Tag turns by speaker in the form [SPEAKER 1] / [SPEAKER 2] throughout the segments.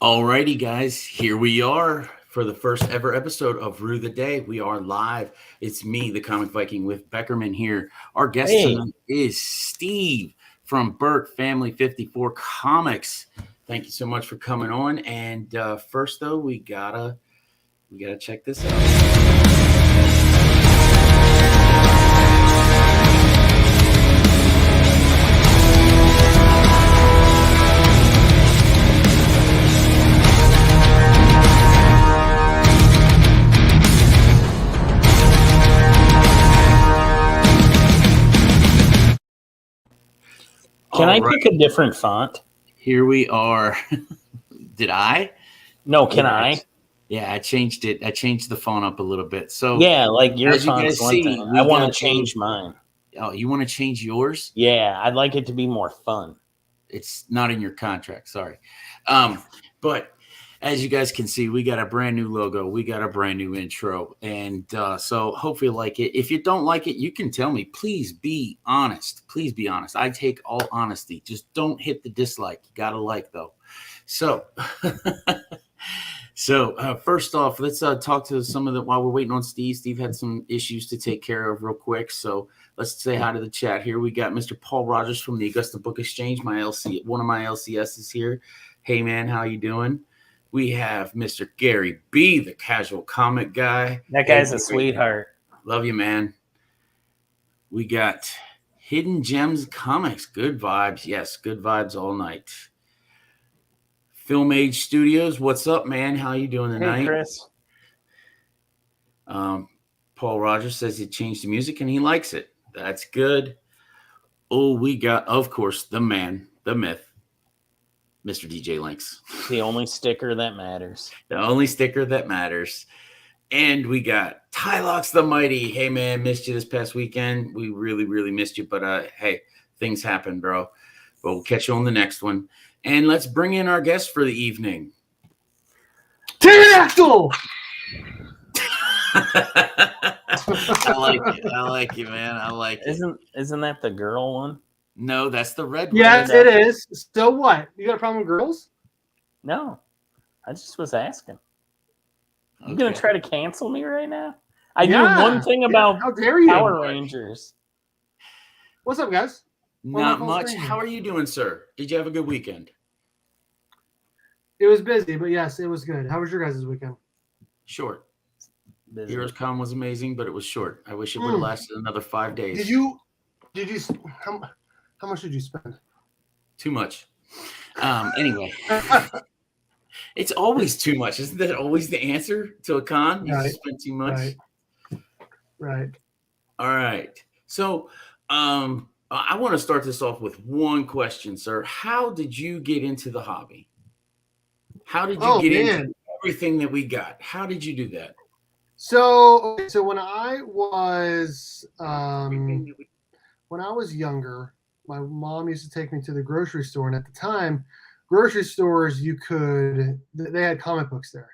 [SPEAKER 1] Alrighty, guys, here we are for the first ever episode of Rue the Day. We are live. It's me, the Comic Viking, with Beckerman here. Our guest tonight is Steve from Burke Family 54 Comics. Thank you so much for coming on. And first, though, we gotta check this out.
[SPEAKER 2] Can I pick a different font?
[SPEAKER 1] Here we are. Did I?
[SPEAKER 2] No, can I?
[SPEAKER 1] Yeah, I changed it. I changed the font up a little bit. So
[SPEAKER 2] yeah, like your font's one thing. I want to change mine.
[SPEAKER 1] Oh, you want to change yours?
[SPEAKER 2] Yeah, I'd like it to be more fun.
[SPEAKER 1] It's not in your contract, sorry. But as you guys can see, we got a brand new logo. We got a brand new intro. And so hopefully you like it. If you don't like it, you can tell me. Please be honest. Please be honest. I take all honesty. Just don't hit the dislike. You got to like, though. So, first off, let's talk to some of the, while we're waiting on Steve. Steve had some issues to take care of real quick. So let's say hi to the chat here. We got Mr. Paul Rogers from the Augusta Book Exchange. One of my LCSs here. Hey, man, how you doing? We have Mr. Gary B., the casual comic guy.
[SPEAKER 2] That guy's a sweetheart.
[SPEAKER 1] Love you, man. We got Hidden Gems Comics. Good vibes. Yes, good vibes all night. Film Age Studios. What's up, man? How you doing tonight?
[SPEAKER 2] Hey, Chris.
[SPEAKER 1] Paul Rogers says he changed the music and he likes it. That's good. Oh, we got, of course, the man, the myth, Mr. DJ Links.
[SPEAKER 2] The only sticker that matters.
[SPEAKER 1] The only sticker that matters. And we got Tylox the Mighty. Hey, man, missed you this past weekend. We really, really missed you. But, hey, things happen, bro. But we'll catch you on the next one. And let's bring in our guest for the evening.
[SPEAKER 3] Pterodactyl!
[SPEAKER 1] I like it. I like you, man. I like it.
[SPEAKER 2] Isn't that the girl one?
[SPEAKER 1] No, that's the red one.
[SPEAKER 3] Yes, it is. So what? You got a problem with girls?
[SPEAKER 2] No. I just was asking.
[SPEAKER 1] Okay.
[SPEAKER 2] You going to try to cancel me right now? I knew one thing about
[SPEAKER 3] How dare you?
[SPEAKER 2] Power Rangers.
[SPEAKER 3] What's up, guys?
[SPEAKER 1] Not much. How are you doing, sir? Did you have a good weekend?
[SPEAKER 3] It was busy, but yes, it was good. How was your guys' weekend?
[SPEAKER 1] Short.
[SPEAKER 2] Busy.
[SPEAKER 1] HeroesCon was amazing, but it was short. I wish it would have lasted another 5 days.
[SPEAKER 3] Did you how much did you spend?
[SPEAKER 1] Too much. Anyway. It's always too much. Isn't that always the answer to a con? You spend too much.
[SPEAKER 3] Right.
[SPEAKER 1] All right. So I want to start this off with one question, sir. How did you get into the hobby? How did you get into everything that we got? How did you do that?
[SPEAKER 3] So when I was younger, my mom used to take me to the grocery store, and at the time, grocery stores they had comic books there,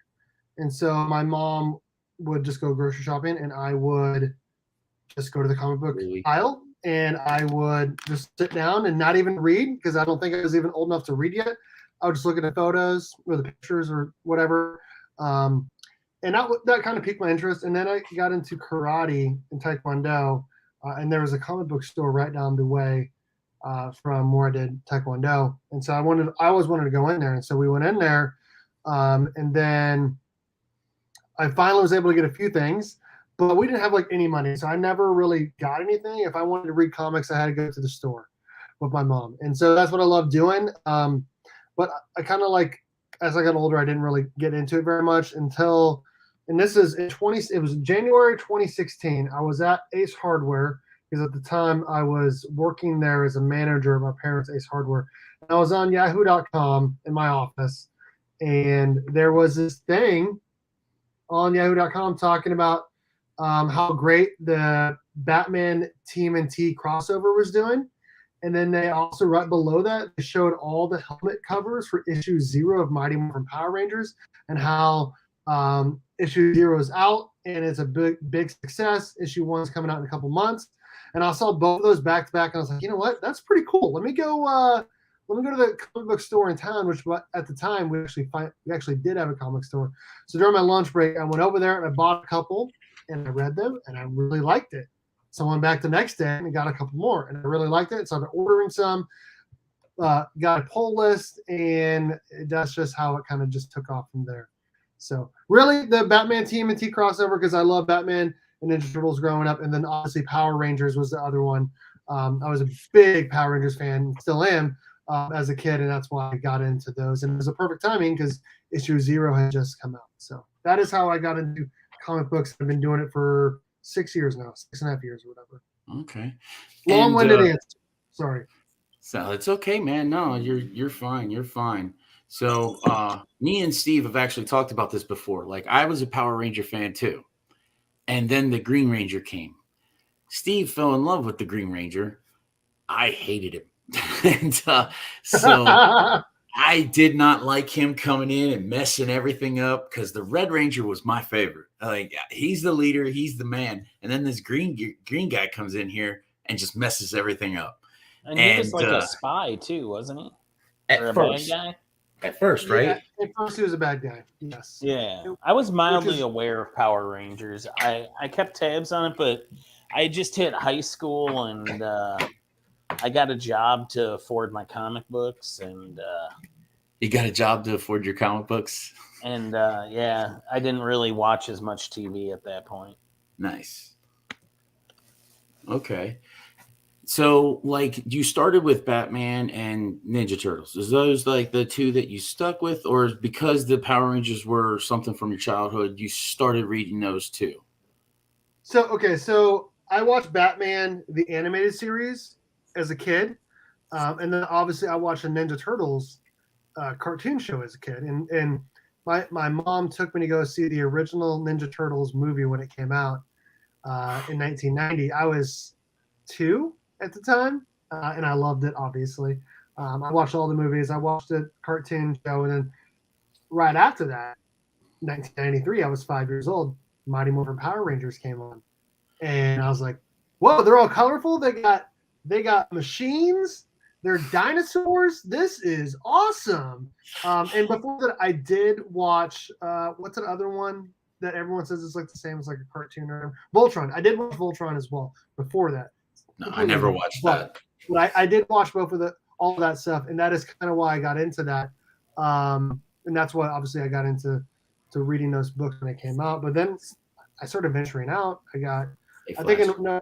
[SPEAKER 3] and so my mom would just go grocery shopping, and I would just go to the comic book aisle, and I would just sit down and not even read because I don't think I was even old enough to read yet. I would just look at the photos or the pictures or whatever. And that kind of piqued my interest. And then I got into karate and taekwondo. And there was a comic book store right down the way from where I did taekwondo. And so I always wanted to go in there. And so we went in there. And then I finally was able to get a few things. But we didn't have like any money. So I never really got anything. If I wanted to read comics, I had to go to the store with my mom. And so that's what I love doing. But I kind of like, as I got older, I didn't really get into it very much until, and this is it was January 2016. I was at Ace Hardware because at the time I was working there as a manager of my parents' Ace Hardware. And I was on yahoo.com in my office, and there was this thing on yahoo.com talking about how great the Batman TMNT crossover was doing. And then they also, right below that, they showed all the helmet covers for issue 0 of Mighty Morphin Power Rangers and how issue 0 is out and it's a big success. Issue 1 is coming out in a couple months. And I saw both of those back to back, and I was like, you know what? That's pretty cool. Let me go let me go to the comic book store in town, which at the time we actually did have a comic store. So during my lunch break, I went over there and I bought a couple and I read them and I really liked it. So I went back the next day and got a couple more and I really liked it. So I've been ordering some, got a pull list, and that's just how it kind of just took off from there. So really the Batman TMNT crossover, because I love Batman and Ninja Turtles growing up. And then obviously Power Rangers was the other one. I was a big Power Rangers fan, still am, as a kid, and that's why I got into those. And it was a perfect timing because issue 0 had just come out. So that is how I got into comic books. I've been doing it for 6 years now, 6.5 years or whatever.
[SPEAKER 1] Okay.
[SPEAKER 3] Long-winded answer. Sorry.
[SPEAKER 1] So it's okay, man. No, you're fine. You're fine. So me and Steve have actually talked about this before. Like, I was a Power Ranger fan too. And then the Green Ranger came. Steve fell in love with the Green Ranger. I hated him. And so I did not like him coming in and messing everything up, because the Red Ranger was my favorite. Like, he's the leader, he's the man. And then this green guy comes in here and just messes everything up.
[SPEAKER 2] And he was like a spy too, wasn't he? Or a bad guy?
[SPEAKER 1] At first, right?
[SPEAKER 3] Yeah, at first he was a bad guy. Yes.
[SPEAKER 2] Yeah. I was mildly aware of Power Rangers. I kept tabs on it, but I just hit high school and I got a job to afford my comic books, and
[SPEAKER 1] you got a job to afford your comic books?
[SPEAKER 2] And yeah, I didn't really watch as much TV at that point.
[SPEAKER 1] Nice. Okay. So, like, you started with Batman and Ninja Turtles. Is those like the two that you stuck with, or because the Power Rangers were something from your childhood, you started reading those too?
[SPEAKER 3] So I watched Batman the animated series as a kid, and then obviously I watched the Ninja Turtles cartoon show as a kid, and my mom took me to go see the original Ninja Turtles movie when it came out in 1990. I was 2 at the time, and I loved it, obviously. I watched all the movies. I watched the cartoon show, and then right after that, 1993, I was 5 years old. Mighty Morphin Power Rangers came on, and I was like, "Whoa! They're all colorful. They got machines. They're dinosaurs. This is awesome!" And before that, I did watch what's that other one that everyone says is like the same as like a cartoon or Voltron. I did watch Voltron as well before that.
[SPEAKER 1] No, I never watched that.
[SPEAKER 3] But I did watch all of that stuff, and that is kind of why I got into that. And that's why obviously I got into reading those books when they came out. But then I started venturing out. I think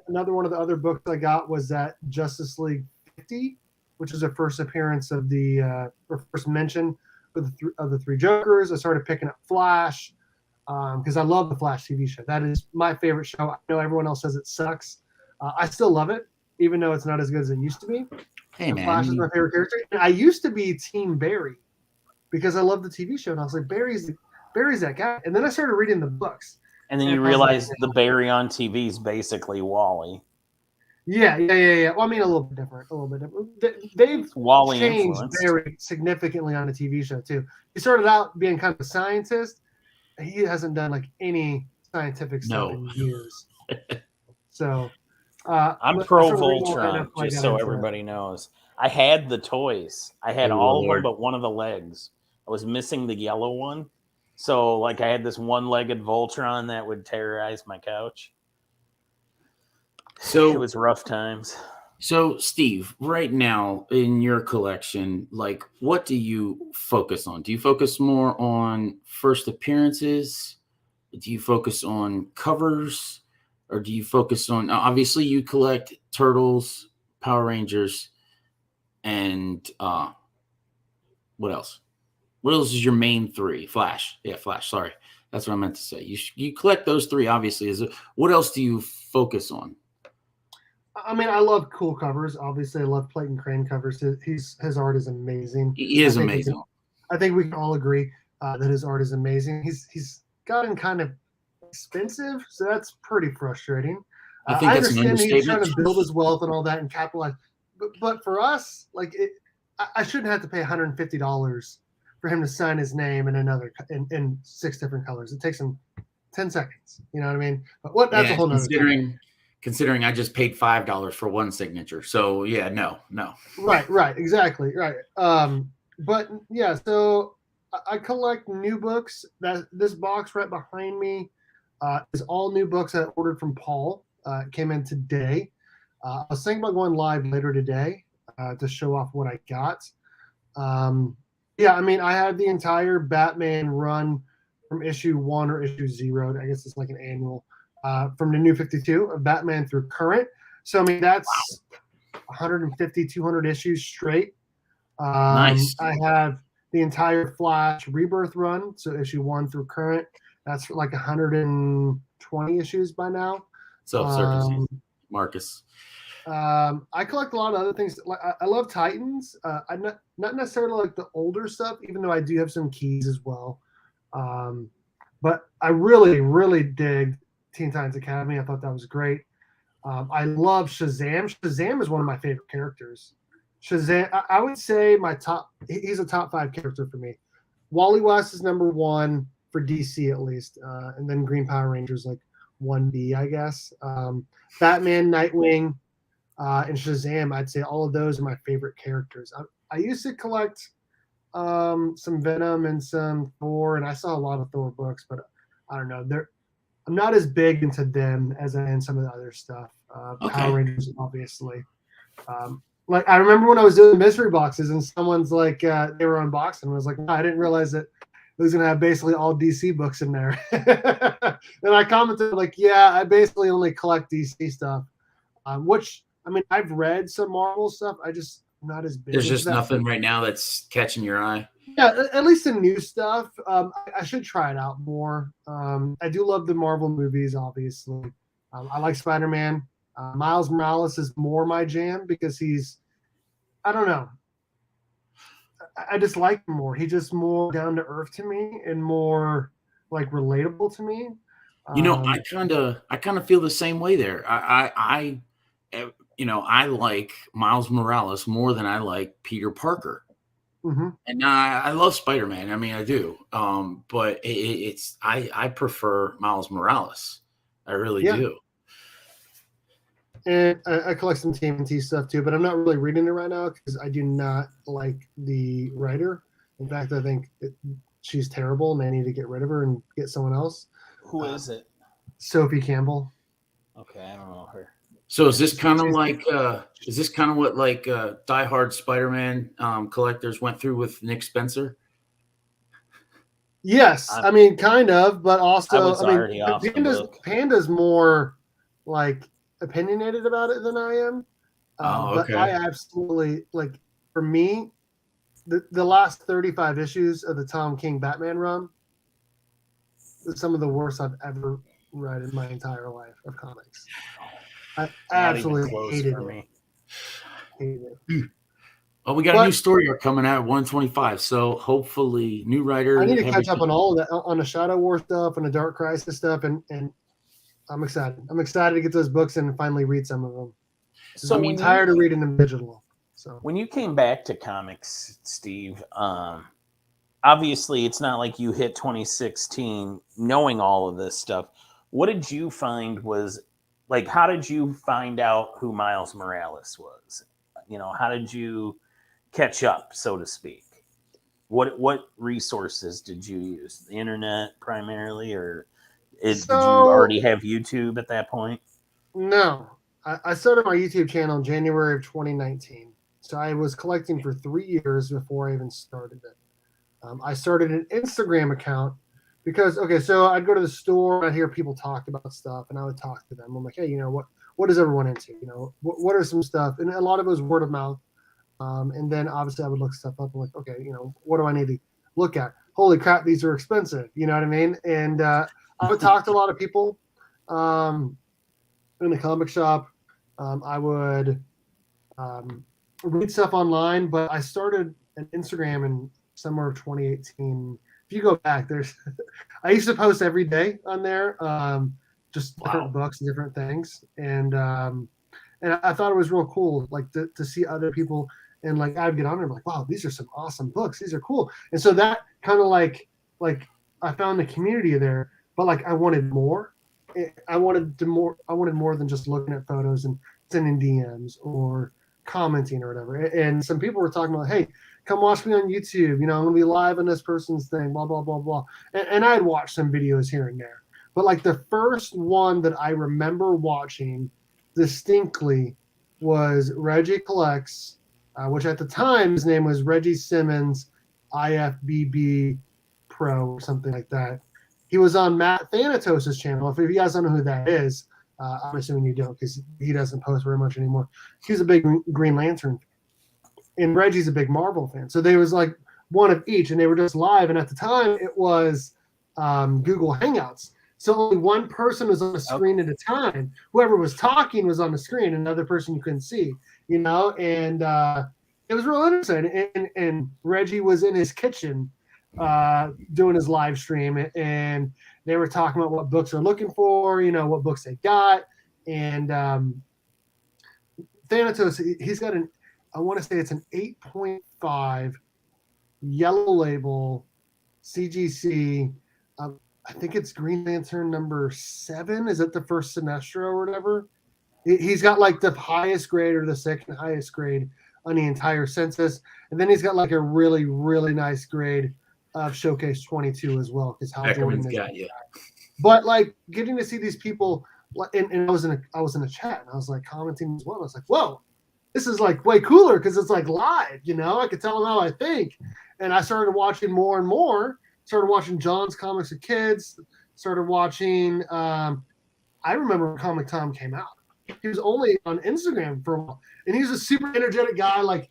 [SPEAKER 3] another one of the other books I got was that Justice League 50, which is the first appearance of or first mention of the three Jokers. I started picking up Flash because I love the Flash TV show. That is my favorite show. I know everyone else says it sucks. I still love it, even though it's not as good as it used to be.
[SPEAKER 1] Hey, man.
[SPEAKER 3] Flash is my favorite character. And I used to be Team Barry because I love the TV show. And I was like, Barry's that guy. And then I started reading the books.
[SPEAKER 2] And then you realize the Barry on TV is basically Wally.
[SPEAKER 3] Yeah. Well, I mean, a little bit different. They've
[SPEAKER 2] Wally
[SPEAKER 3] changed
[SPEAKER 2] influenced.
[SPEAKER 3] Barry significantly on the TV show, too. He started out being kind of a scientist. He hasn't done like any scientific stuff in years. So...
[SPEAKER 2] I'm pro Voltron, just so everybody knows. I had the toys. I had all of them, but one of the legs. I was missing the yellow one. So, like, I had this one-legged Voltron that would terrorize my couch.
[SPEAKER 1] So
[SPEAKER 2] it was rough times.
[SPEAKER 1] So, Steve, right now in your collection, like, what do you focus on? Do you focus more on first appearances? Do you focus on covers? Or do you focus on, obviously you collect Turtles, Power Rangers, and what else? What else is your main three? Flash. Yeah, Flash. Sorry. That's what I meant to say. You collect those three, obviously. What else do you focus on?
[SPEAKER 3] I mean, I love cool covers. Obviously, I love Clayton Crane covers. His art is amazing.
[SPEAKER 1] He is amazing.
[SPEAKER 3] I think we can all agree that his art is amazing. He's gotten kind of expensive, so that's pretty frustrating.
[SPEAKER 1] I think that's an understatement.
[SPEAKER 3] He's trying to build his wealth and all that and capitalize, but for us, like I shouldn't have to pay $150 for him to sign his name in 6 different colors. It takes him 10 seconds. You know what I mean? But that's a whole nother.
[SPEAKER 1] considering I just paid $5 for one signature. So yeah, no.
[SPEAKER 3] Right, exactly, right. But yeah, so I collect new books. That this box right behind me is all new books I ordered from Paul. It came in today. I was thinking about going live later today to show off what I got. Yeah, I mean, I had the entire Batman run from issue 1 or issue 0. I guess it's like an annual from the New 52 of Batman through current. So, I mean, that's 150, 200 issues straight.
[SPEAKER 1] Nice.
[SPEAKER 3] I have the entire Flash Rebirth run, so issue 1 through current. That's like 120 issues by now.
[SPEAKER 1] So, Circus, Marcus.
[SPEAKER 3] I collect a lot of other things. Like I love Titans. I'm not necessarily like the older stuff, even though I do have some keys as well. But I really dig Teen Titans Academy. I thought that was great. I love Shazam. Shazam is one of my favorite characters. Shazam, I would say he's a top 5 character for me. Wally West is number 1 for DC at least, and then Green Power Rangers like 1B, I guess. Batman, Nightwing, and Shazam, I'd say all of those are my favorite characters. I used to collect some Venom and some Thor, and I saw a lot of Thor books, but I don't know. I'm not as big into them as I am some of the other stuff. Power Rangers, obviously. Like I remember when I was doing mystery boxes, and someone's like, they were unboxing, and I was like, no, I didn't realize that it was gonna have basically all DC books in there. And I commented like, yeah, I basically only collect DC stuff, which I mean, I've read some Marvel stuff. I'm not as big.
[SPEAKER 1] There's just nothing right now that's catching your eye.
[SPEAKER 3] Yeah, at least the new stuff. I should try it out more. I do love the Marvel movies, obviously. I like Spider-Man. Miles Morales is more my jam because I don't know. I just like him more. He's just more down to earth to me and more like relatable to me.
[SPEAKER 1] I kind of feel the same way there. I like Miles Morales more than I like Peter Parker.
[SPEAKER 3] Mm-hmm.
[SPEAKER 1] And I love Spider-Man. I mean, I do. But I prefer Miles Morales. I really do.
[SPEAKER 3] And I collect some TMNT stuff too, but I'm not really reading it right now because I do not like the writer. In fact, I think she's terrible and I need to get rid of her and get someone else.
[SPEAKER 2] Who is it?
[SPEAKER 3] Sophie Campbell.
[SPEAKER 2] Okay, I don't know her.
[SPEAKER 1] So is this kind of what diehard Spider-Man collectors went through with Nick Spencer?
[SPEAKER 3] Yes, I mean kind of, but also Panda's more like opinionated about it than I am. But I absolutely for me, the last 35 issues of the Tom King Batman run is some of the worst I've ever read in my entire life of comics. I absolutely hated it.
[SPEAKER 1] Oh, we got a new story arc coming out at 125, so hopefully new writer.
[SPEAKER 3] I need to catch up on all of that, on the Shadow War stuff and the Dark Crisis stuff, and I'm excited. I'm excited to get those books in and finally read some of them. So I'm tired of reading them digital. So
[SPEAKER 2] when you came back to comics, Steve, obviously it's not like you hit 2016 knowing all of this stuff. What did you find was like? How did you find out who Miles Morales was? How did you catch up, so to speak? What resources did you use? The internet primarily, or did you already have YouTube at that point?
[SPEAKER 3] No, I started my YouTube channel in January of 2019. So I was collecting for 3 years before I even started it. I started an Instagram account because, so I'd go to the store and I'd hear people talk about stuff and I would talk to them. I'm like, hey, what is everyone into? What are some stuff? And a lot of it was word of mouth. And then obviously I would look stuff up and like, okay, what do I need to look at? Holy crap, these are expensive. You know what I mean? And I would talk to a lot of people in the comic shop. I would read stuff online, but I started an Instagram in summer of 2018. If you go back, I used to post every day on there, just different books and different things, and I thought it was real cool, like to see other people, and like I'd get on there, like, wow, these are some awesome books, these are cool, and so that kind of like I found the community there, but like I wanted more, I wanted more than just looking at photos and sending DMs or commenting or whatever. And some people were talking about, hey, come watch me on YouTube. I'm gonna be live on this person's thing, blah blah blah blah. And I had watched some videos here and there, but like the first one that I remember watching distinctly was Reggie Collects, which at the time his name was Reggie Simmons, IFBB Pro or something like that. He was on Matt Thanatos' channel. If you guys don't know who that is, I'm assuming you don't because he doesn't post very much anymore. He's a big Green Lantern fan. And Reggie's a big Marvel fan. So there was like one of each, and they were just live. And at the time, it was Google Hangouts. So only one person was on the screen at a time. Whoever was talking was on the screen, another person you couldn't see, and it was real interesting. And Reggie was in his kitchen doing his live stream, and they were talking about what books they're looking for, what books they got. And Thanatos, he's got I want to say it's an 8.5 yellow label CGC. I think it's Green Lantern number 7. Is it the first Sinestro or whatever? He's got like the highest grade or the second highest grade on the entire census. And then he's got like a really, really nice grade of Showcase 22 as well. Because Hal Jordan got you. But like getting to see these people, and I was in a chat and I was like commenting as well. I was like, whoa, this is like way cooler because it's like live, I could tell them how I think. And I started watching more and more. Started watching John's Comics for Kids. Started watching. I remember when Comic Tom came out. He was only on Instagram for a while, and he was a super energetic guy, like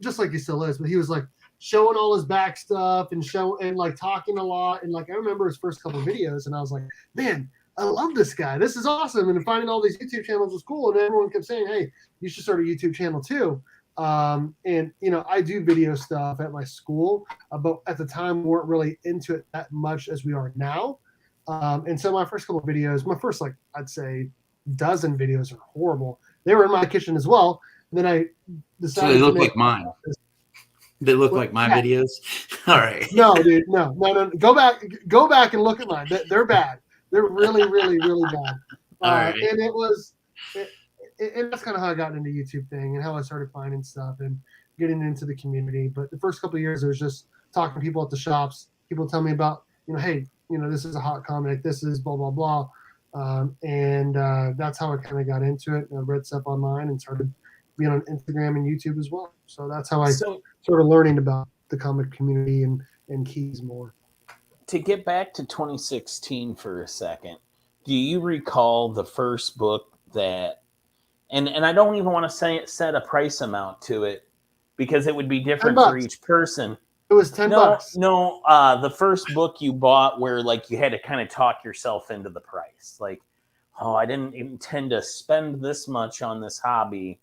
[SPEAKER 3] just like he still is. But he was like showing all his back stuff and like talking a lot. And like I remember his first couple of videos, and I was like, man, I love this guy. This is awesome. And finding all these YouTube channels was cool. And everyone kept saying, hey, you should start a YouTube channel too. And I do video stuff at my school, but at the time we weren't really into it that much as we are now. And so my first couple of videos, my first like I'd say dozen videos are horrible. They were in my kitchen as well. And then I decided.
[SPEAKER 1] So they look like mine. They look like my videos. All right.
[SPEAKER 3] No, dude, no. Go back and look at mine. They're bad. They're really, really, really bad.
[SPEAKER 1] All right.
[SPEAKER 3] And it was. And that's kind of how I got into the YouTube thing and how I started finding stuff and getting into the community. But the first couple of years, it was just talking to people at the shops. People tell me about, hey, this is a hot comic. This is blah, blah, blah. And that's how I kind of got into it. And I read stuff online and started being on Instagram and YouTube as well. So that's how I started learning about the comic community and keys more.
[SPEAKER 2] To get back to 2016 for a second, do you recall the first book that, and I don't even want to set a price amount to it because it would be different for each person.
[SPEAKER 3] It was $10.
[SPEAKER 2] No, the first book you bought where like you had to kind of talk yourself into the price. Like, oh, I didn't intend to spend this much on this hobby,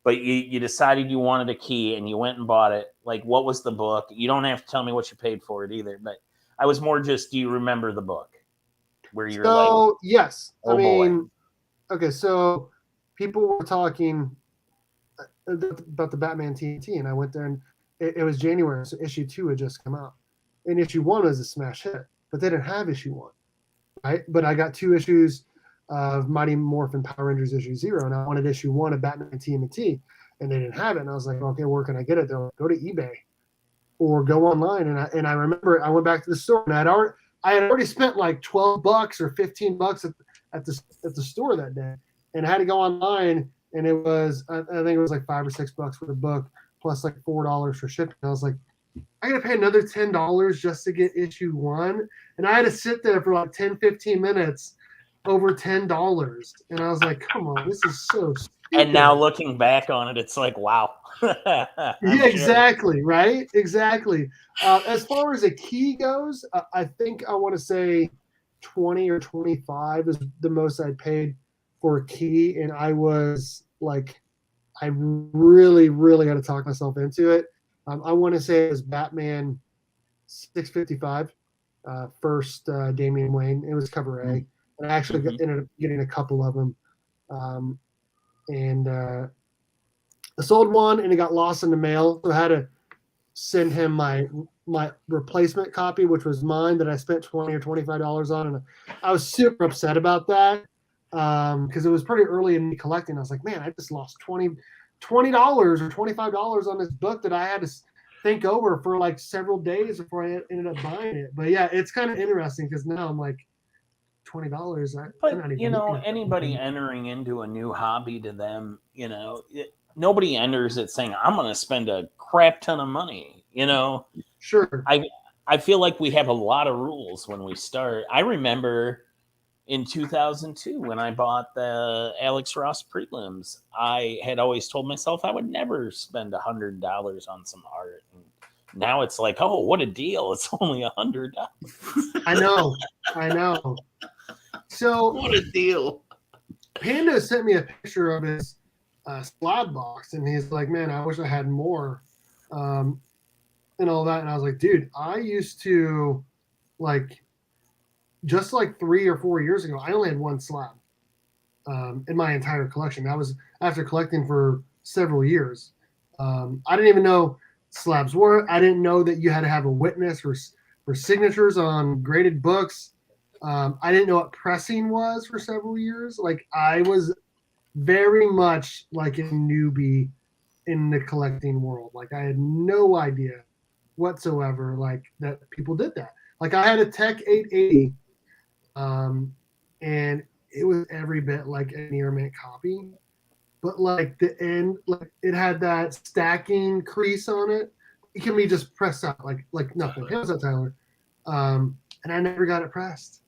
[SPEAKER 2] but you decided you wanted a key and you went and bought it. Like, what was the book? You don't have to tell me what you paid for it either, but I was more just, do you remember the book? Where you're like,
[SPEAKER 3] yes.
[SPEAKER 2] Oh, I mean,
[SPEAKER 3] okay, so people were talking about the Batman TNT, and I went there, and it was January, so issue 2 had just come out. And issue 1 was a smash hit, but they didn't have issue 1, right? But I got 2 issues of Mighty Morphin Power Rangers issue 0, and I wanted issue 1 of Batman TNT, and they didn't have it. And I was like, okay, where can I get it? They're like, go to eBay or go online. And I remember I went back to the store, and I had already spent like $12 or $15 at the store that day. And I had to go online, and it was, I think it was like $5 or $6 for the book, plus like $4 for shipping. I was like, I got to pay another $10 just to get issue 1. And I had to sit there for like 10, 15 minutes over $10. And I was like, come on, this is so stupid.
[SPEAKER 2] And now looking back on it, it's like, wow.
[SPEAKER 3] Yeah, exactly. Right. Exactly. As far as a key goes, I think I want to say 20 or 25 is the most I'd paid for a key. And I was like, I really, really got to talk myself into it. I want to say it was Batman 655, first Damian Wayne. It was cover A. And I actually ended up getting a couple of them. I sold one, and it got lost in the mail. So I had to send him my replacement copy, which was mine that I spent $20 or $25 on, and I was super upset about that because it was pretty early in me collecting. I was like, man, I just lost $20 or $25 on this book that I had to think over for like several days before I ended up buying it. But yeah, it's kind of interesting because now I'm like, $20.
[SPEAKER 2] But anybody entering into a new hobby, to them, nobody enters it saying, I'm going to spend a crap ton of money.
[SPEAKER 3] Sure.
[SPEAKER 2] I feel like we have a lot of rules when we start. I remember in 2002 when I bought the Alex Ross prelims, I had always told myself I would never spend $100 on some art. And now it's like, oh, what a deal! It's only $100.
[SPEAKER 3] I know. So
[SPEAKER 1] what a deal!
[SPEAKER 3] Panda sent me a picture of his slab box, and he's like, "Man, I wish I had more," and all that. And I was like, "Dude, I used to just 3 or 4 years ago, I only had one slab in my entire collection. That was after collecting for several years. I didn't even know slabs were. I didn't know that you had to have a witness for signatures on graded books. I didn't know what pressing was for several years. I was very much like a newbie in the collecting world. I had no idea whatsoever that people did that. I had a Tech 880, and it was every bit like a near mint copy, but the end, it had that stacking crease on it. It can be just pressed out like nothing. How's that, Tyler? And I never got it pressed,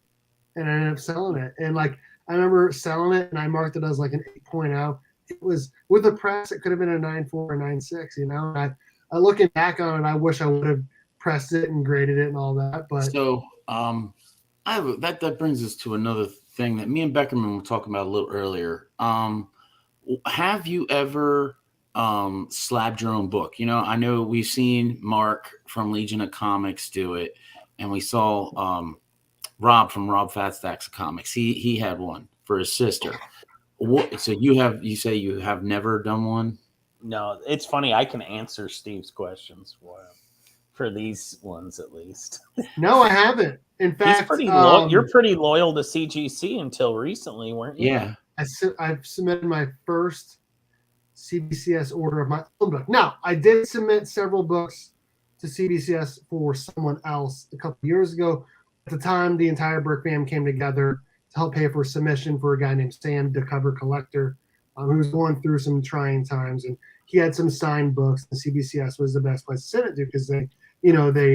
[SPEAKER 3] and I ended up selling it. And I remember selling it, and I marked it as an 8.0. It was with a press. It could have been a 9.4 or 9.6. And I looking back on it, I wish I would have pressed it and graded it and all that. But
[SPEAKER 1] so that brings us to another thing that me and Beckerman were talking about a little earlier. Have you ever slabbed your own book? I know we've seen Mark from Legion of Comics do it, and we saw Rob from Rob Fat Stacks of Comics. He had one for his sister. So you say you have never done one?
[SPEAKER 2] No, it's funny. I can answer Steve's questions for these ones at least.
[SPEAKER 3] No, I haven't. In fact,
[SPEAKER 2] you're pretty loyal to CGC until recently, weren't you?
[SPEAKER 1] Yeah.
[SPEAKER 3] I've submitted my first CBCS order of my own book. Now, I did submit several books to CBCS for someone else a couple years ago. At the time, the entire Brick Fam came together to help pay for a submission for a guy named Sam, the cover collector, who was going through some trying times, and he had some signed books. And CBCS was the best place to send it to because they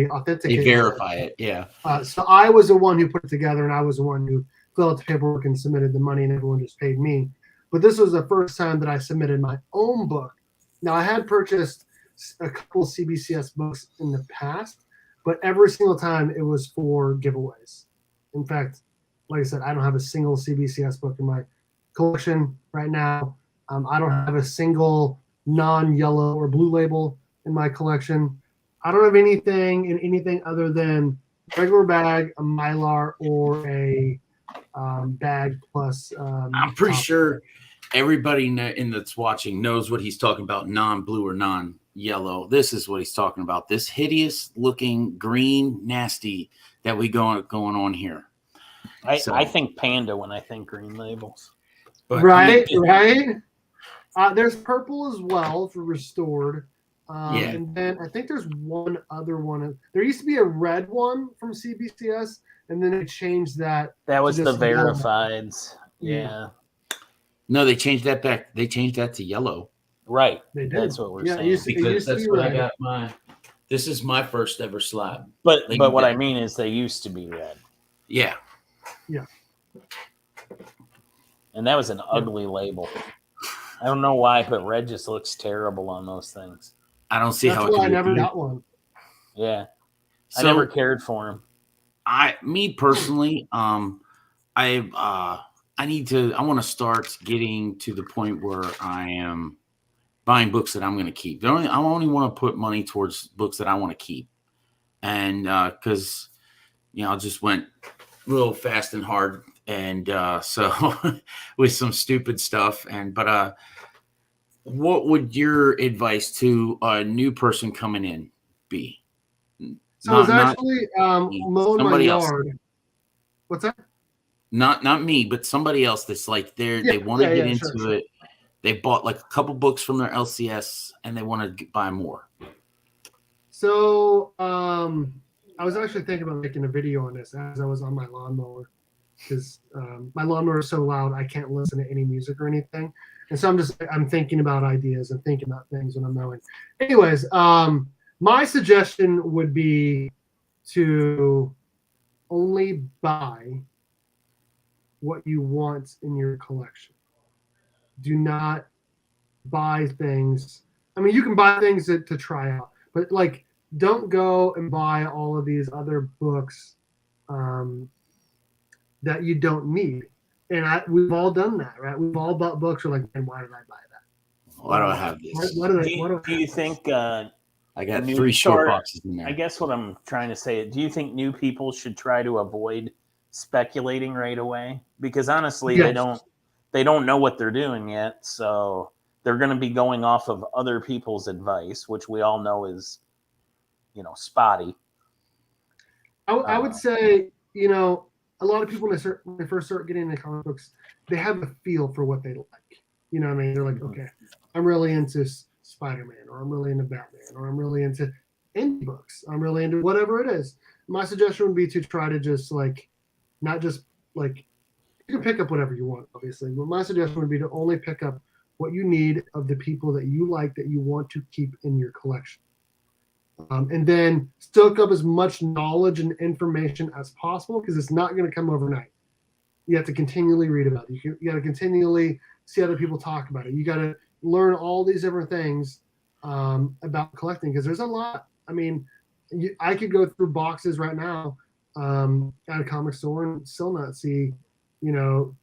[SPEAKER 3] authenticate.
[SPEAKER 1] They verify it, yeah.
[SPEAKER 3] So I was the one who put it together, and I was the one who filled out the paperwork and submitted the money, and everyone just paid me. But this was the first time that I submitted my own book. Now, I had purchased a couple CBCS books in the past, but every single time it was for giveaways. In fact, like I said, I don't have a single CBCS book in my collection right now. I don't have a single non-yellow or blue label in my collection. I don't have anything other than regular bag, a Mylar, or a bag plus.
[SPEAKER 1] I'm pretty sure everybody that's watching knows what he's talking about, non-blue or non-yellow. This is what he's talking about. This hideous-looking green nasty that we going on here.
[SPEAKER 2] I think Panda when I think green labels.
[SPEAKER 3] But right. There's purple as well for restored. And then I think there's one other one. There used to be a red one from CBCS, and then they changed that.
[SPEAKER 2] That was the verifieds. Yeah.
[SPEAKER 1] No, they changed that back. They changed that to yellow.
[SPEAKER 2] Right.
[SPEAKER 3] They did.
[SPEAKER 2] That's what we're saying.
[SPEAKER 1] Because that's what I got this is my first ever slab.
[SPEAKER 2] But what I mean is they used to be red.
[SPEAKER 1] Yeah.
[SPEAKER 3] Yeah.
[SPEAKER 2] And that was an ugly label. I don't know why, but red just looks terrible on those things.
[SPEAKER 1] I don't see
[SPEAKER 3] That's
[SPEAKER 1] how.
[SPEAKER 3] why I never got one.
[SPEAKER 2] Yeah,
[SPEAKER 3] So,
[SPEAKER 2] I never cared for him.
[SPEAKER 1] Me personally, I want to start getting to the point where I am buying books that I'm going to keep. I only want to put money towards books that I want to keep, and because I just went real fast and hard, and so with some stupid stuff, but what would your advice to a new person coming in be.
[SPEAKER 3] So it's actually mowing my yard.
[SPEAKER 1] Else.
[SPEAKER 3] What's that?
[SPEAKER 1] Not me, but somebody else that's like they want to get into it. They bought like a couple books from their LCS and they want to buy more.
[SPEAKER 3] So I was actually thinking about making a video on this as I was on my lawnmower, because my lawnmower is so loud I can't listen to any music or anything. And so I'm thinking about ideas and thinking about things when I'm mowing. Anyways, my suggestion would be to only buy what you want in your collection. Do not buy things. I mean, you can buy things to try out, but like, don't go and buy all of these other books that you don't need. And we've all done that, right? We've all bought books. We're like, man, why did I buy that?
[SPEAKER 1] Why do I have this?
[SPEAKER 2] Do you think
[SPEAKER 1] I got 3 short boxes in there?
[SPEAKER 2] I guess what I'm trying to say, do you think new people should try to avoid speculating right away? Because honestly, yes, they don't know what they're doing yet, so they're going to be going off of other people's advice, which we all know is, spotty.
[SPEAKER 3] I would say, a lot of people when they first start getting into comic books, they have a feel for what they like. You know what I mean? They're like, okay, I'm really into Spider-Man, or I'm really into Batman, or I'm really into indie books. I'm really into whatever it is. My suggestion would be to try to just not just you can pick up whatever you want, obviously, but my suggestion would be to only pick up what you need of the people that you like, that you want to keep in your collection. And then soak up as much knowledge and information as possible, because it's not going to come overnight. You have to continually read about it. You got to continually see other people talk about it. You got to learn all these different things about collecting, because there's a lot. I mean, I could go through boxes right now at a comic store and still not see,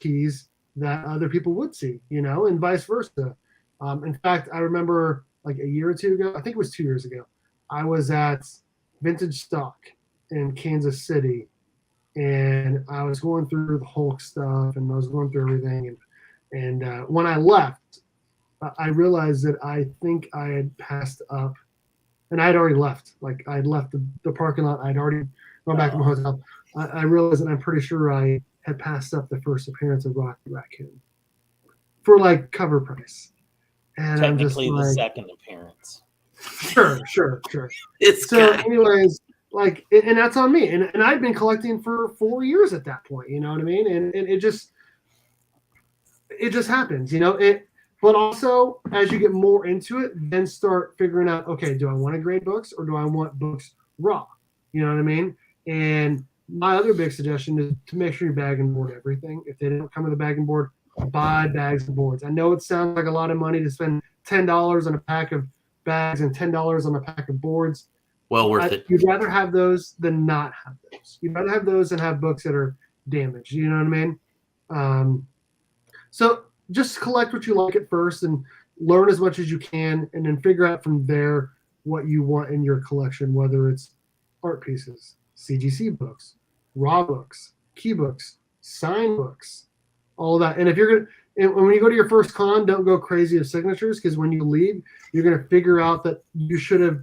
[SPEAKER 3] keys that other people would see, and vice versa. In fact, I remember like a year or two ago, I think it was 2 years ago, I was at Vintage Stock in Kansas City, and I was going through the Hulk stuff, and I was going through everything. And when I left, I realized that I think I had passed up, and I had already left. Like, I had left the parking lot. I'd already gone back to my hotel. I realized that I'm pretty sure I had passed up the first appearance of Rocky Raccoon for like cover price. And
[SPEAKER 2] technically
[SPEAKER 3] I'm just
[SPEAKER 2] the second appearance.
[SPEAKER 3] Sure. Anyways, and that's on me. And I'd been collecting for 4 years at that point, you know what I mean? And it just happens, but also as you get more into it, then start figuring out, okay, do I want to grade books, or do I want books raw? You know what I mean? And my other big suggestion is to make sure you bag and board everything. If they don't come with a bag and board, buy bags and boards. I know it sounds like a lot of money to spend $10 on a pack of bags and $10 on a pack of boards.
[SPEAKER 1] Well worth it.
[SPEAKER 3] You'd rather have those than not have those. You'd rather have those than have books that are damaged. You know what I mean? So just collect what you like at first and learn as much as you can, and then figure out from there what you want in your collection, whether it's art pieces, CGC books, raw books, key books, signed books, all that. And if you're going to, when you go to your first con, don't go crazy with signatures, because when you leave, you're going to figure out that you should have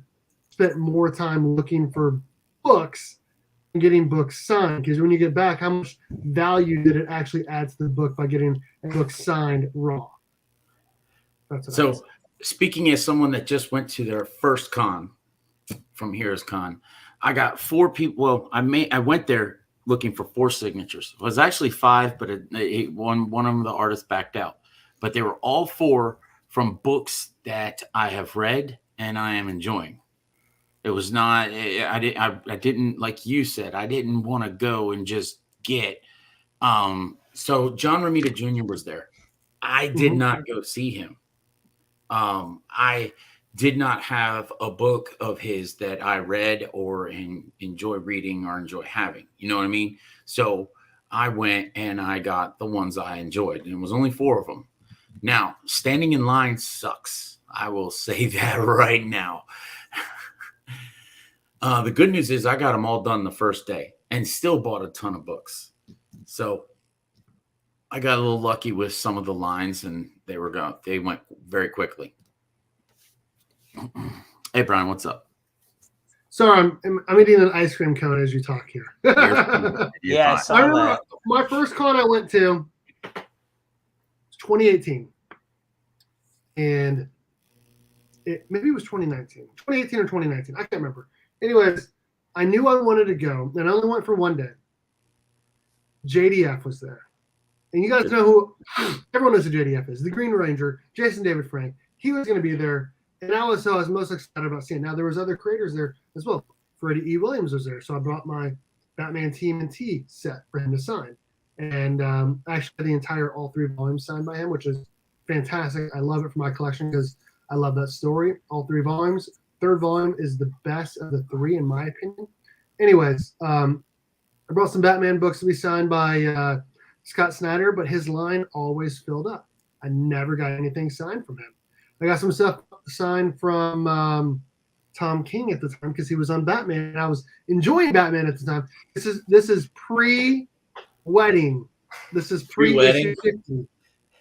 [SPEAKER 3] spent more time looking for books and getting books signed. Because when you get back, how much value did it actually add to the book by getting a book signed raw?
[SPEAKER 1] So, speaking as someone that just went to their first con from Heroes Con, I got 4 people. Well, I went there looking for 4 signatures. It was actually 5, but one of the artists backed out. But they were all 4 from books that I have read and I am enjoying. It was not. I didn't, like you said, I didn't want to go and just get. So John Romita Jr. was there. I did not go see him. I did not have a book of his that I read or enjoy reading or enjoy having. You know what I mean? So I went and I got the ones I enjoyed, and it was only 4 of them. Now, standing in line sucks. I will say that right now. The good news is I got them all done the first day and still bought a ton of books. So I got a little lucky with some of the lines, and they went very quickly. Hey, Brian, what's up?
[SPEAKER 3] Sorry, I'm eating an ice cream cone as you talk here.
[SPEAKER 2] Yeah,
[SPEAKER 3] I remember my first con I went to was 2018. And maybe it was 2019. 2018 or 2019. I can't remember. Anyways, I knew I wanted to go, and I only went for one day. JDF was there. And you guys know who everyone knows who JDF is. The Green Ranger, Jason David Frank. He was going to be there. And I was most excited about seeing. Now there was other creators there as well. Freddie E. Williams was there, so I brought my Batman TMNT set for him to sign, and actually the entire all 3 volumes signed by him, which is fantastic. I love it for my collection because I love that story. All 3 volumes. 3rd volume is the best of the 3 in my opinion. Anyways, I brought some Batman books to be signed by Scott Snyder, but his line always filled up. I never got anything signed from him. I got some stuff signed from Tom King at the time because he was on Batman, and I was enjoying Batman at the time. This is pre-wedding. This is pre-issue 50,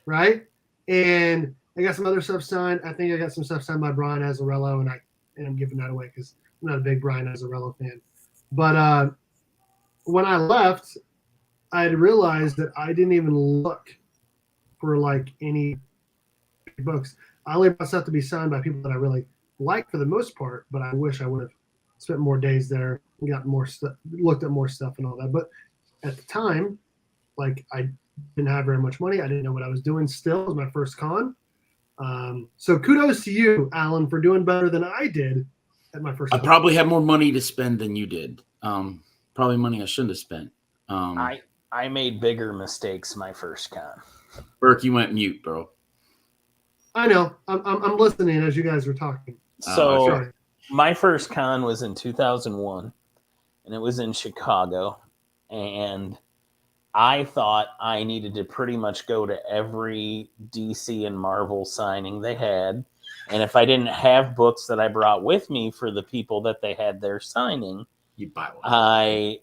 [SPEAKER 3] right? And I got some other stuff signed. I think I got some stuff signed by Brian Azzarello, and I'm giving that away because I'm not a big Brian Azzarello fan. But when I left, I had realized that I didn't even look for like any books. I only brought stuff to be signed by people that I really like for the most part, but I wish I would have spent more days there and got more stuff, looked at more stuff and all that. But at the time, like I didn't have very much money. I didn't know what I was doing still. It was my first con. So kudos to you, Alan, for doing better than I did at my first con.
[SPEAKER 1] Probably had more money to spend than you did. Probably money I shouldn't have spent.
[SPEAKER 2] I made bigger mistakes my first con.
[SPEAKER 1] Burke, you went mute, bro.
[SPEAKER 3] I know. I'm listening as you guys were talking.
[SPEAKER 2] So my first con was in 2001, and it was in Chicago, and I thought I needed to pretty much go to every DC and Marvel signing they had, and if I didn't have books that I brought with me for the people that they had there signing,
[SPEAKER 1] you buy one.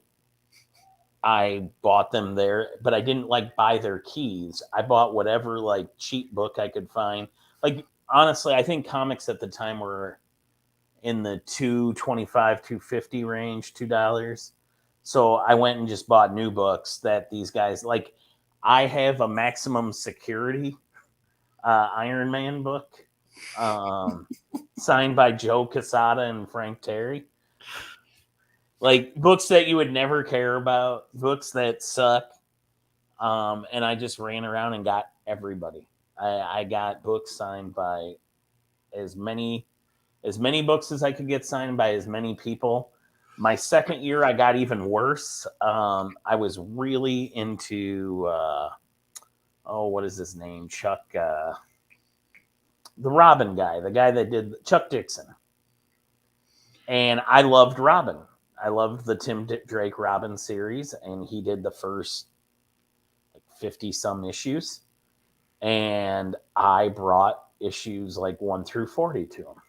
[SPEAKER 2] I bought them there, but I didn't like buy their keys. I bought whatever like cheap book I could find. Like honestly, I think comics at the time were in the $2.25, $2.50 range, $2. So I went and just bought new books that these guys like. I have a Maximum Security Iron Man book signed by Joe Quesada and Frank Terry. Like books that you would never care about, books that suck. And I just ran around and got everybody. I got books signed by as many books as I could get signed by as many people. My second year, I got even worse. I was really into, what is his name? Chuck, the Robin guy, the guy that did Chuck Dixon. And I loved Robin. I loved the Tim Drake Robin series, and he did the first 50-some issues. And I brought issues like 1 through 40 to him.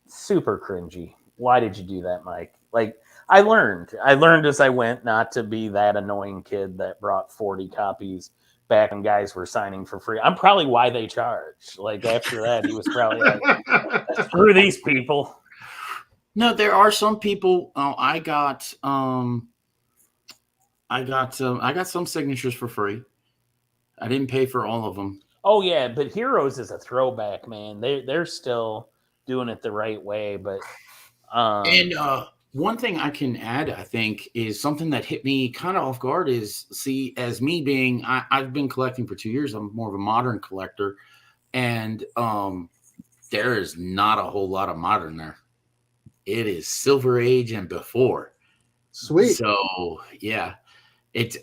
[SPEAKER 2] Super cringy. Why did you do that, Mike? Like, I learned as I went not to be that annoying kid that brought 40 copies back when guys were signing for free. I'm probably why they charge. Like, after that, he was probably like, screw these people.
[SPEAKER 1] No, there are some people. I got some signatures for free. I didn't pay for all of them.
[SPEAKER 2] Oh yeah, but Heroes is a throwback, man. They're still doing it the right way. But
[SPEAKER 1] one thing I can add, I think, is something that hit me kind of off guard. Is as me being, I've been collecting for 2 years. I'm more of a modern collector, and there is not a whole lot of modern there. It is Silver Age and before.
[SPEAKER 3] Sweet.
[SPEAKER 1] So yeah, it's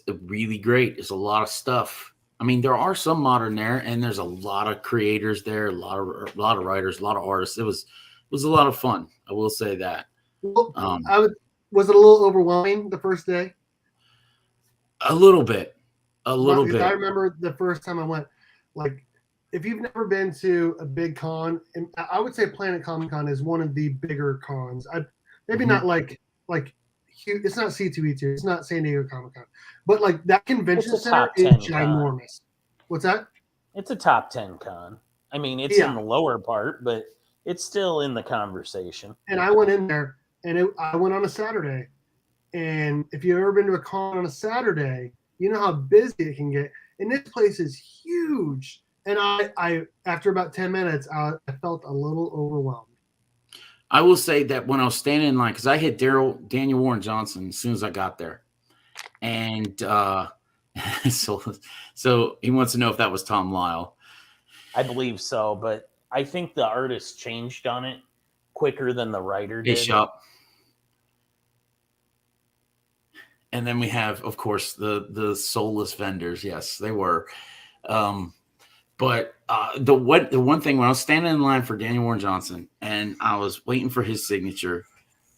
[SPEAKER 1] really great. It's a lot of stuff. I mean, there are some modern there, and there's a lot of creators there, a lot of writers, a lot of artists. It was a lot of fun. I will say that.
[SPEAKER 3] Well, was it a little overwhelming the first day?
[SPEAKER 1] A little bit. I
[SPEAKER 3] remember the first time I went, like, if you've never been to a big con, and I would say Planet Comic Con is one of the bigger cons. Maybe not like it's not C2E2, it's not San Diego Comic Con, but like that convention center is ginormous. Con. What's that?
[SPEAKER 2] It's a top 10 con. I mean, it's in the lower part, but It's still in the conversation.
[SPEAKER 3] And I went in there, and I went on a Saturday. And if you've ever been to a con on a Saturday, you know how busy it can get. And this place is huge. And I after about 10 minutes, I felt a little overwhelmed.
[SPEAKER 1] I will say that when I was standing in line, because I hit Daniel Warren Johnson as soon as I got there. And so he wants to know if that was Tom Lyle.
[SPEAKER 2] I believe so, but I think the artist changed on it quicker than the writer did.
[SPEAKER 1] Shop. And then we have, of course, the soulless vendors. Yes, they were. But the one thing, when I was standing in line for Daniel Warren Johnson and I was waiting for his signature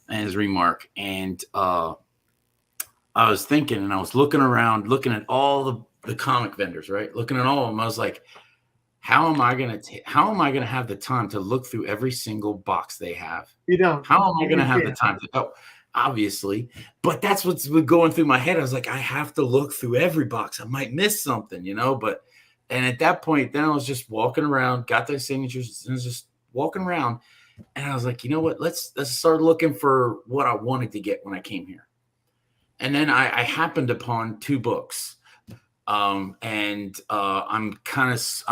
[SPEAKER 1] and his remark, and I was thinking, and I was looking around, looking at all the comic vendors, right? Looking at all of them, I was like, how am I gonna have the time to look through every single box they have?
[SPEAKER 3] You don't.
[SPEAKER 1] How am I gonna have the time to? Oh, obviously, but that's what's going through my head. I was like, I have to look through every box. I might miss something, But and at that point, then I was just walking around, got their signatures, and was just walking around, and I was like, you know what? Let's start looking for what I wanted to get when I came here. And then I happened upon 2 books. I'm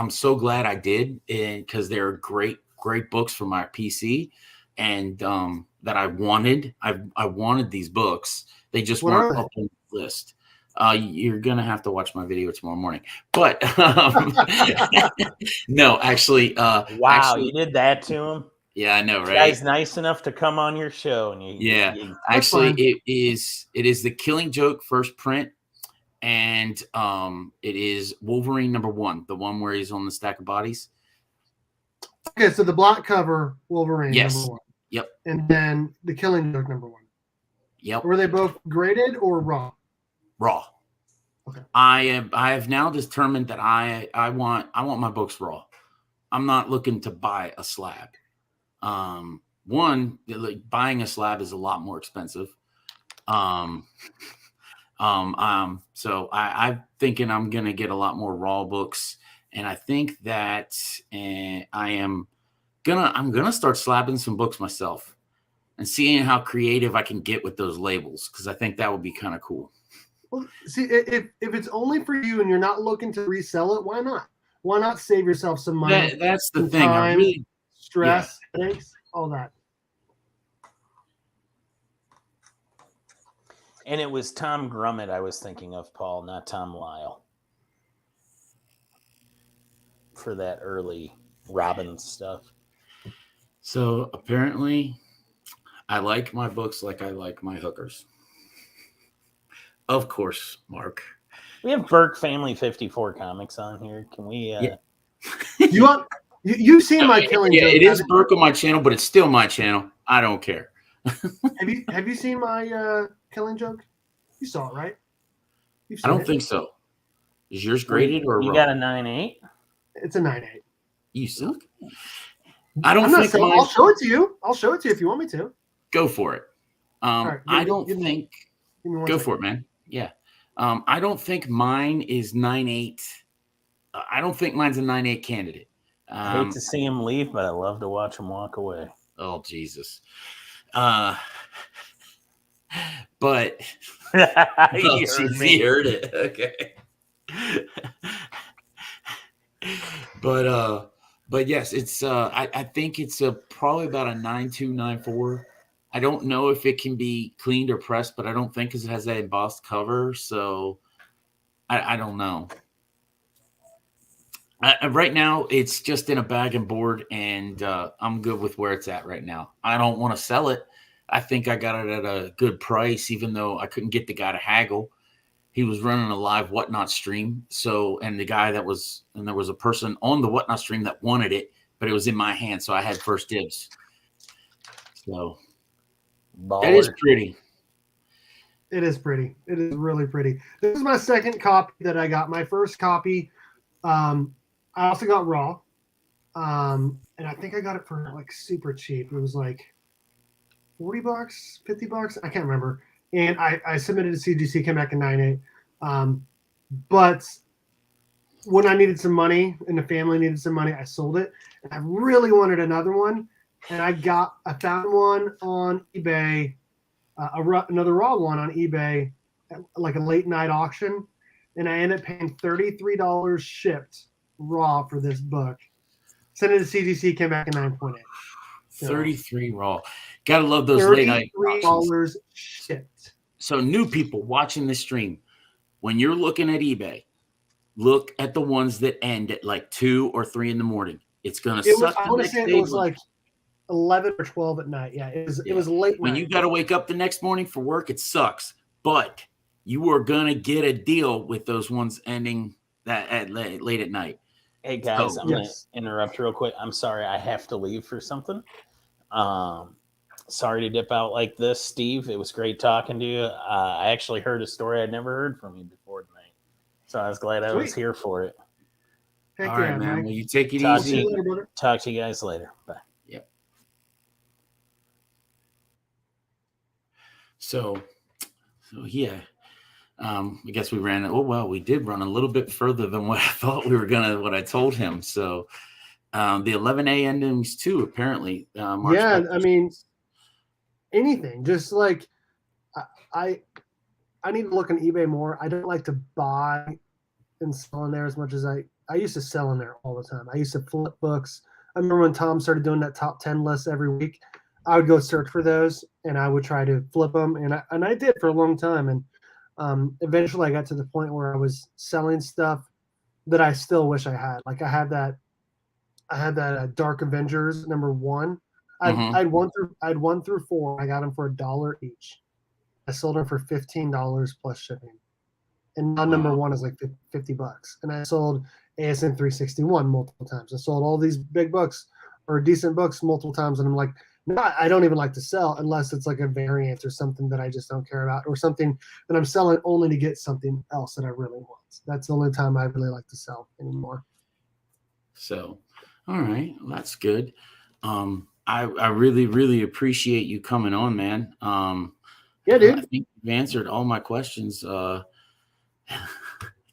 [SPEAKER 1] so glad I did, because they're great books for my PC, and that I wanted. I wanted these books. They just weren't up on the list. You're gonna have to watch my video tomorrow morning. But no, actually,
[SPEAKER 2] wow, you did that to him.
[SPEAKER 1] Yeah, I know, right?
[SPEAKER 2] Guy's nice enough to come on your show, and
[SPEAKER 1] it is the Killing Joke first print, and it is Wolverine #1, the one where he's on the stack of bodies.
[SPEAKER 3] Okay, so the black cover Wolverine #1.
[SPEAKER 1] Yep.
[SPEAKER 3] And then the Killing Joke #1.
[SPEAKER 1] Yep.
[SPEAKER 3] Were they both graded or raw?
[SPEAKER 1] Raw. Okay. I have now determined that I want my books raw. I'm not looking to buy a slab. One, buying a slab is a lot more expensive. So I'm thinking I'm gonna get a lot more raw books, and I think that I'm gonna start slabbing some books myself and seeing how creative I can get with those labels, because I think that would be kind of cool.
[SPEAKER 3] Well, see, if it's only for you and you're not looking to resell it, why not? Why not save yourself some money?
[SPEAKER 1] That's the thing.
[SPEAKER 3] Time, stress, headaches, all that.
[SPEAKER 2] And it was Tom Grummett I was thinking of, Paul, not Tom Lyle, for that early Robin stuff.
[SPEAKER 1] So apparently, I like my books like I like my hookers. Of course, Mark.
[SPEAKER 2] We have Burke Family 54 Comics on here. Can we?
[SPEAKER 3] You've seen my Killing Joke.
[SPEAKER 1] It is Burke on my channel, but it's still my channel. I don't care.
[SPEAKER 3] Have you seen my Killing Joke? You saw it, right?
[SPEAKER 1] I don't think so. Is yours graded or
[SPEAKER 2] you
[SPEAKER 1] raw?
[SPEAKER 2] Got a 9.8?
[SPEAKER 3] It's a 9.8.
[SPEAKER 1] You suck.
[SPEAKER 3] I'll show it to you. I'll show it to you if you want me to.
[SPEAKER 1] Go for it.
[SPEAKER 3] Right,
[SPEAKER 1] Go for it, man. Yeah. I don't think mine is 9.8. I don't think mine's a 9.8 candidate.
[SPEAKER 2] I hate to see him leave, but I love to watch him walk away.
[SPEAKER 1] Oh, Jesus. But he heard it. Okay. But yes, it's I think it's probably about a 9.2, 9.4. I don't know if it can be cleaned or pressed, but I don't think, because it has that embossed cover. So I don't know. Right now, it's just in a bag and board, and I'm good with where it's at right now. I don't want to sell it. I think I got it at a good price, even though I couldn't get the guy to haggle. He was running a live Whatnot stream. And there was a person on the Whatnot stream that wanted it, but it was in my hand. So I had first dibs. So that is pretty.
[SPEAKER 3] It is pretty. It is really pretty. This is my second copy that I got. My first copy, I also got raw. And I think I got it for like super cheap. It was like $40, $50. I can't remember. And I submitted to CGC, came back in 9.8. But when I needed some money and the family needed some money, I sold it. And I really wanted another one. and I found one on eBay, another raw one on eBay, like a late night auction, and I ended up paying $33 shipped raw for this book. Sent it to CGC, came back at 9.8.
[SPEAKER 1] 33 raw. Gotta love those late night auctions.
[SPEAKER 3] $33 shipped.
[SPEAKER 1] So new people watching this stream, when you're looking at eBay, look at the ones that end at like 2 or 3 in the morning. It's gonna suck.
[SPEAKER 3] I want to say it was like 11 or 12 at night. Yeah, it was late
[SPEAKER 1] when
[SPEAKER 3] night.
[SPEAKER 1] you got to wake up the next morning for work. It sucks, but you are gonna get a deal with those ones ending that at late at night.
[SPEAKER 2] Hey guys, I'm gonna interrupt real quick. I'm sorry, I have to leave for something. Sorry to dip out like this, Steve. It was great talking to you. I actually heard a story I'd never heard from you before tonight, so I was glad I was here for it.
[SPEAKER 3] Heck
[SPEAKER 1] all right,
[SPEAKER 3] yeah,
[SPEAKER 1] man.
[SPEAKER 3] Mike.
[SPEAKER 1] Well, you take it
[SPEAKER 2] Talk
[SPEAKER 1] easy.
[SPEAKER 2] Talk to you guys later. Bye.
[SPEAKER 1] Yep. So yeah. I guess we ran. Oh well, we did run a little bit further than what I thought we were gonna. What I told him. So the 11A endings too. Apparently, March
[SPEAKER 3] yeah.
[SPEAKER 1] 1st.
[SPEAKER 3] I mean, anything. Just like I need to look on eBay more. I don't like to buy and sell in there as much as I used to sell in there all the time. I used to flip books. I remember when Tom started doing that top 10 list every week. I would go search for those and I would try to flip them, and I did for a long time. And eventually I got to the point where I was selling stuff that I still wish I had. Like I had that Dark Avengers #1. I'd 1 through 4. I got them for $1 each. I sold them for $15 plus shipping. And now #1 is like $50. And I sold ASN 361 multiple times. I sold all these big books or decent books multiple times. And I'm like, no, I don't even like to sell unless it's like a variant or something that I just don't care about, or something that I'm selling only to get something else that I really want. That's the only time I really like to sell anymore.
[SPEAKER 1] So, all right, well, that's good. I really, really appreciate you coming on, man.
[SPEAKER 3] Yeah, dude.
[SPEAKER 1] I think you've answered all my questions. I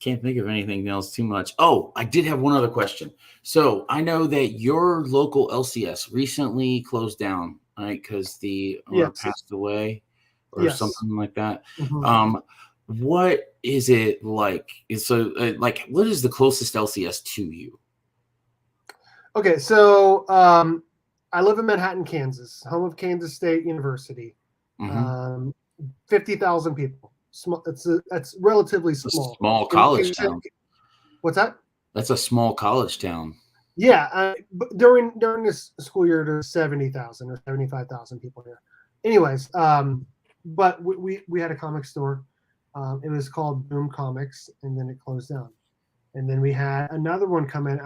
[SPEAKER 1] can't think of anything else too much. Oh, I did have one other question. So I know that your local LCS recently closed down, right? Because the owner passed away or something like that. Mm-hmm. What is it like? Like, what is the closest LCS to you?
[SPEAKER 3] Okay, so I live in Manhattan, Kansas, home of Kansas State University. Mm-hmm. 50,000 people. That's relatively small.
[SPEAKER 1] A small college town.
[SPEAKER 3] What's that?
[SPEAKER 1] That's a small college town.
[SPEAKER 3] Yeah, but during this school year, there's 70,000 or 75,000 people here. Anyways, but we had a comic store. It was called Boom Comics, and then it closed down. And then we had another one come in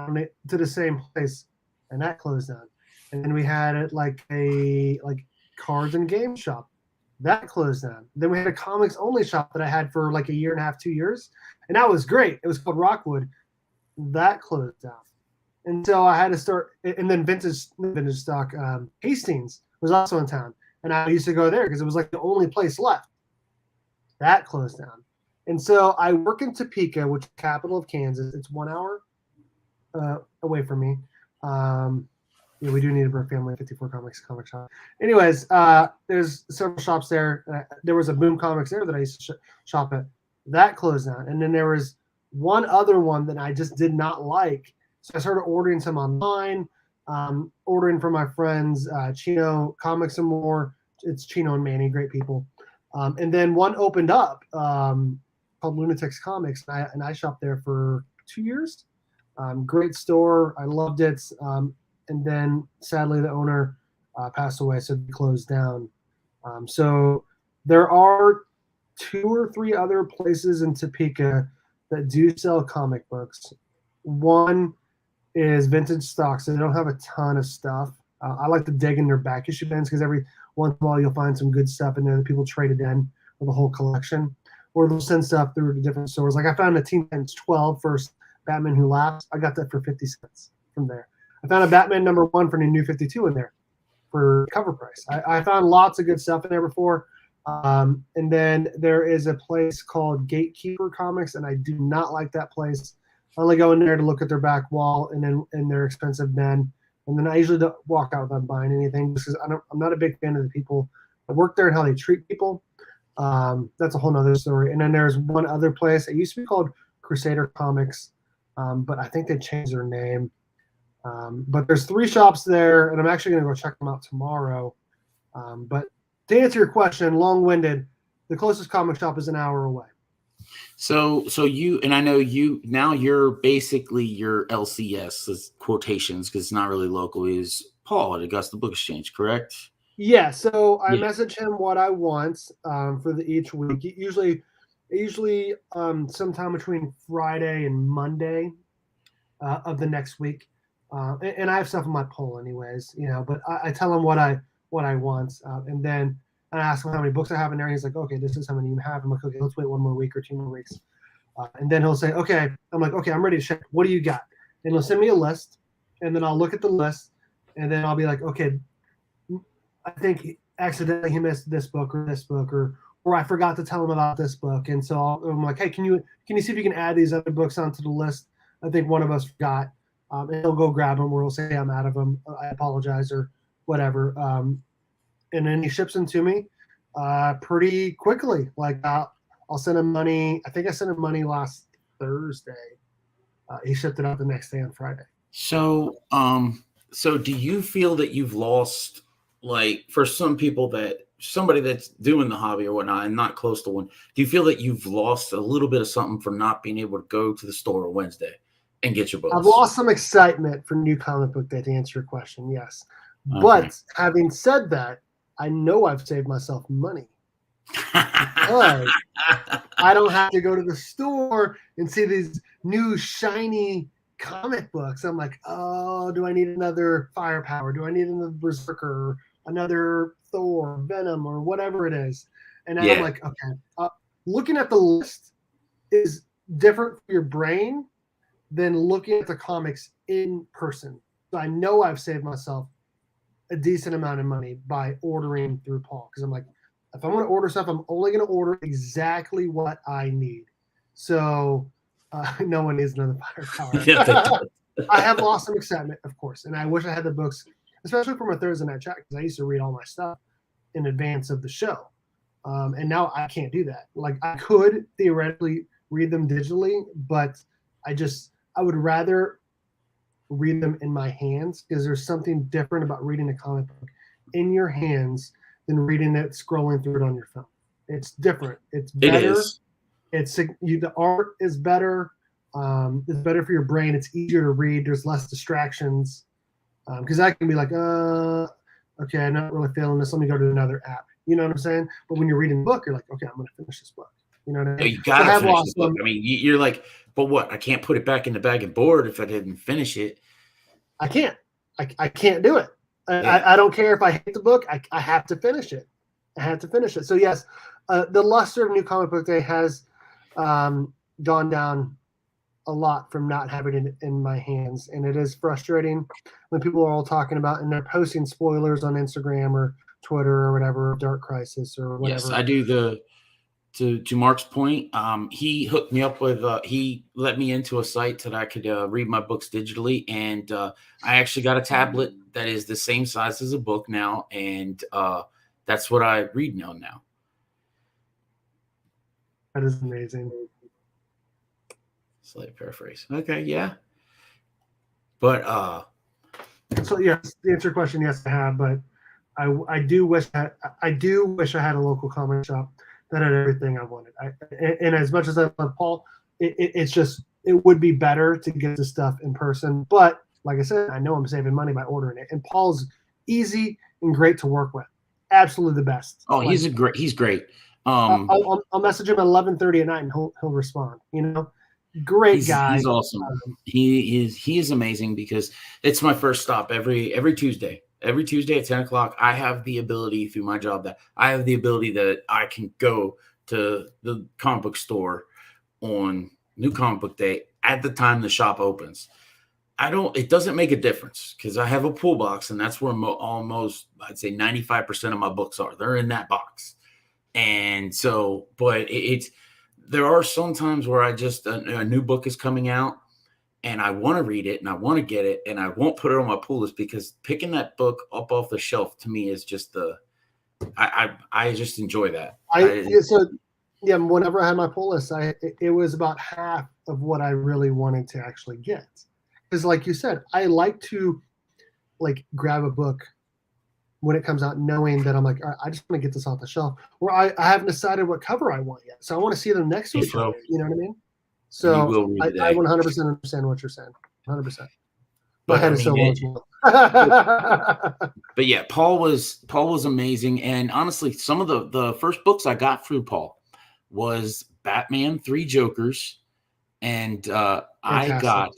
[SPEAKER 3] to the same place, and that closed down. And then we had it like a cards and game shop. That closed down. Then we had a comics only shop that I had for like a year and a half, 2 years. And that was great. It was called Rockwood. That closed down. And so I had to start, and then vintage stock, Hastings was also in town. And I used to go there because it was like the only place left. That closed down. And so I work in Topeka, which is the capital of Kansas. It's 1 hour away from me. Yeah, we do need a Burke Family 54 Comics comic shop. Anyways, there's several shops there. There was a Boom Comics there that I used to shop at. That closed down. And then there was one other one that I just did not like. So I started ordering some online, ordering from my friends, Chino Comics and More. It's Chino and Manny, great people. And then one opened up called Lunatics Comics, and I shopped there for 2 years. Great store. I loved it. And then sadly the owner passed away, so they closed down. So there are 2 or 3 other places in Topeka that do sell comic books. One is Vintage Stock, so they don't have a ton of stuff. I like to dig in their back issue bins because every once in a while you'll find some good stuff in there that people traded in with a whole collection. Or they'll send stuff through to different stores. Like I found a Teen Titans 12 first Batman Who Laughs. I got that for 50 cents from there. I found a Batman #1 for the New 52 in there for cover price. I found lots of good stuff in there before. And then there is a place called Gatekeeper Comics, and I do not like that place. I only go in there to look at their back wall and then in their expensive bin And then I usually don't walk out without buying anything because I'm not a big fan of the people that work there and how they treat people. That's a whole nother story. And then there's one other place. It used to be called Crusader Comics, but I think they changed their name. But there's 3 shops there, and I'm actually going to go check them out tomorrow. But to answer your question, long-winded, the closest comic shop is an hour away.
[SPEAKER 1] So you, and I know you're basically your LCS quotations, because it's not really local, is Paul at Augusta Book Exchange, correct?
[SPEAKER 3] Yeah, so I message him what I want for each week. Usually sometime between Friday and Monday of the next week. And I have stuff in my poll anyways, but I tell him what I want. And then I ask him how many books I have in there. And he's like, okay, this is how many you have. I'm like, okay, let's wait 1 more week or 2 more weeks. And then he'll say, okay. I'm like, okay, I'm ready to check. What do you got? And he'll send me a list. And then I'll look at the list. And then I'll be like, okay, I think accidentally he missed this book, or I forgot to tell him about this book. And so I'm like, hey, can you see if you can add these other books onto the list? I think one of us forgot. And he'll go grab them, or he'll say I'm out of them. I apologize, or whatever. And then he ships them to me pretty quickly. Like I'll send him money. I think I sent him money last Thursday. He shipped it out the next day on Friday.
[SPEAKER 1] So do you feel that you've lost, like, for some people, that somebody that's doing the hobby or whatnot and not close to one, do you feel that you've lost a little bit of something for not being able to go to the store on Wednesday and get your books?
[SPEAKER 3] I've lost some excitement for New Comic Book Day, to answer your question, yes. Okay. But having said that, I know I've saved myself money. I don't have to go to the store and see these new shiny comic books. I'm like, oh, do I need another Firepower? Do I need another Berserker? Another Thor, Venom, or whatever it is? And then I'm like, okay. Looking at the list is different for your brain than looking at the comics in person. So I know I've saved myself a decent amount of money by ordering through Paul, because I'm like, if I want to order stuff, I'm only going to order exactly what I need. So no one needs another Firepower. I have lost some excitement, of course, and I wish I had the books, especially for my Thursday night chat, because I used to read all my stuff in advance of the show, and now I can't do that. Like, I could theoretically read them digitally, but I would rather read them in my hands, because there's something different about reading a comic book in your hands than reading it, scrolling through it on your phone. It's different. It's better. The art is better. It's better for your brain. It's easier to read. There's less distractions. Because I can be like, okay, I'm not really feeling this. Let me go to another app. You know what I'm saying? But when you're reading a book, you're like, okay, I'm going to finish this book. You know what I mean?
[SPEAKER 1] You got to finish the book. I mean, you're like, but what? I can't put it back in the bag and board if I didn't finish it.
[SPEAKER 3] I can't. I can't do it. I don't care if I hate the book. I have to finish it. I have to finish it. So yes, the luster of New Comic Book Day has gone down a lot from not having it in my hands, and it is frustrating when people are all talking about and they're posting spoilers on Instagram or Twitter or whatever, Dark Crisis or whatever.
[SPEAKER 1] Yes, I do. To Mark's point, he hooked me up with, he let me into a site that I could read my books digitally, and I actually got a tablet that is the same size as a book now, and that's what I read now.
[SPEAKER 3] That is amazing.
[SPEAKER 1] Slight paraphrase. Okay, yeah. But
[SPEAKER 3] so yes, to answer your question, yes, I have, but I do wish I had a local comic shop that had everything I wanted. And as much as I love Paul, it would be better to get the stuff in person. But like I said, I know I'm saving money by ordering it. And Paul's easy and great to work with. Absolutely the best.
[SPEAKER 1] Oh, he's great.
[SPEAKER 3] I'll message him at 11:30 at night and he'll respond. Great guy.
[SPEAKER 1] He's awesome. He is amazing, because it's my first stop every Tuesday. Every Tuesday at 10 o'clock, I have the ability through my job that I can go to the comic book store on New Comic Book Day at the time the shop opens. It doesn't make a difference, because I have a pull box, and that's where almost, I'd say 95% of my books are. They're in that box. And so, but there are some times where a new book is coming out, and I want to read it and I want to get it, and I won't put it on my pull list because picking that book up off the shelf to me is just I just enjoy that.
[SPEAKER 3] Whenever I had my pull list, it was about half of what I really wanted to actually get. Because like you said, I like to like grab a book when it comes out, knowing that I'm like, all right, I just want to get this off the shelf, or I haven't decided what cover I want yet, so I want to see them next to each other. You know what I mean? So I 100% understand what you're saying. 100%. My head is so emotional.
[SPEAKER 1] But yeah, Paul was amazing, and honestly, some of the first books I got through Paul was Batman 3 Jokers, and I got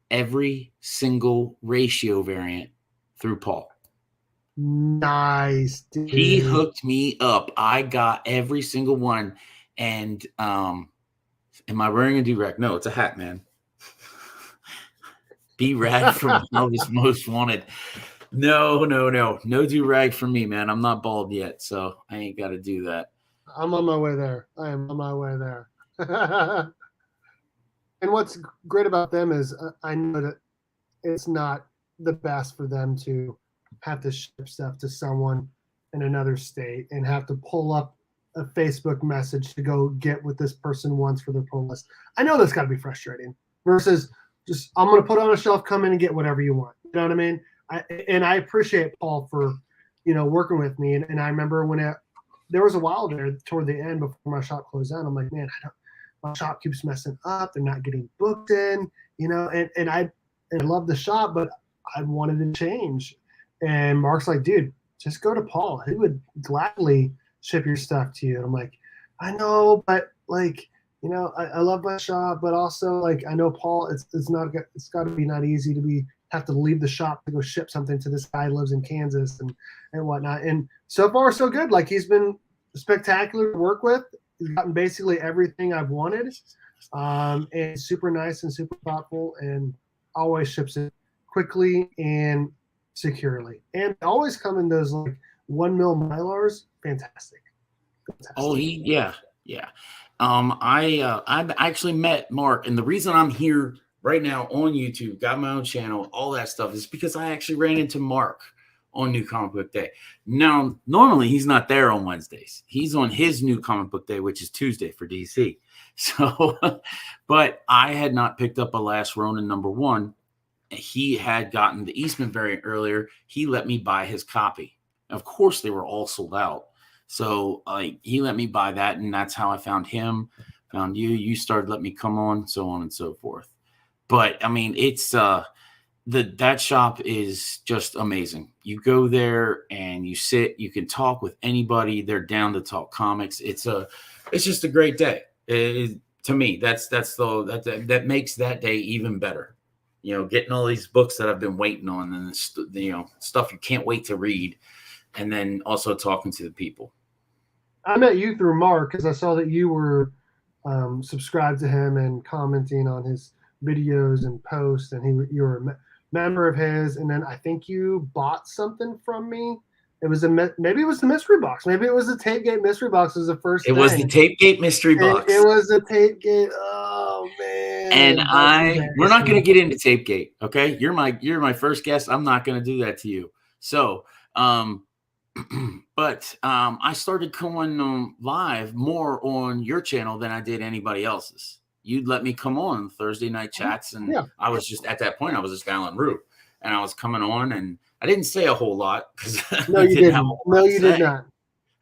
[SPEAKER 1] every single ratio variant through Paul.
[SPEAKER 3] Nice, dude.
[SPEAKER 1] He hooked me up. I got every single one. And am I wearing a do-rag? No, it's a hat, man. B-Rag from Elvis Most Wanted. No do-rag for me, man. I'm not bald yet, so I ain't got to do that.
[SPEAKER 3] I'm on my way there. I am on my way there. And what's great about them is I know that it's not the best for them to have to ship stuff to someone in another state and have to pull up a Facebook message to go get what this person wants for their pull list. I know that's got to be frustrating versus just, I'm going to put it on a shelf, come in and get whatever you want. You know what I mean? I appreciate Paul for, working with me. And I remember when there was a while there toward the end before my shop closed down, I'm like, man, my shop keeps messing up. They're not getting booked in, and I love the shop, but I wanted to change. And Mark's like, dude, just go to Paul. He would gladly ship your stuff to you. And I'm like, I know, but like, I love my shop, but also like, I know Paul, it's got to be not easy to have to leave the shop to go ship something to this guy who lives in Kansas and whatnot. And so far so good. Like, he's been spectacular to work with. He's gotten basically everything I've wanted. And super nice and super thoughtful, and always ships it quickly and securely, and always come in those like 1 mil Mylars. Fantastic.
[SPEAKER 1] Oh, yeah. I've actually met Mark, and the reason I'm here right now on YouTube, got my own channel, all that stuff, is because I actually ran into Mark on New Comic Book Day. Now, normally he's not there on Wednesdays. He's on his New Comic Book Day, which is Tuesday for DC. So, but I had not picked up a Last Ronin #1. He had gotten the Eastman variant earlier. He let me buy his copy. Of course, they were all sold out. So he let me buy that, and that's how I found him, found you. You started letting me come on, so on and so forth. But I mean, it's that shop is just amazing. You go there and you sit. You can talk with anybody. They're down to talk comics. It's just a great day. To me, that makes that day even better. Getting all these books that I've been waiting on, and stuff you can't wait to read, and then also talking to the people.
[SPEAKER 3] I met you through Mark because I saw that you were subscribed to him and commenting on his videos and posts, and you were a member of his. And then I think you bought something from me. It was maybe it was the mystery box. Maybe it was the Tapegate mystery box. Was the first.
[SPEAKER 1] It was the Tapegate mystery box.
[SPEAKER 3] It was the Tapegate. Oh man!
[SPEAKER 1] And we're not going to get into Tapegate, okay? You're my first guest. I'm not going to do that to you. So, but I started going live more on your channel than I did anybody else's. You'd let me come on Thursday night chats, and I was just at that point I was just Alan Rue, and I was coming on, and I didn't say a whole lot because
[SPEAKER 3] no, you didn't. No, you did not.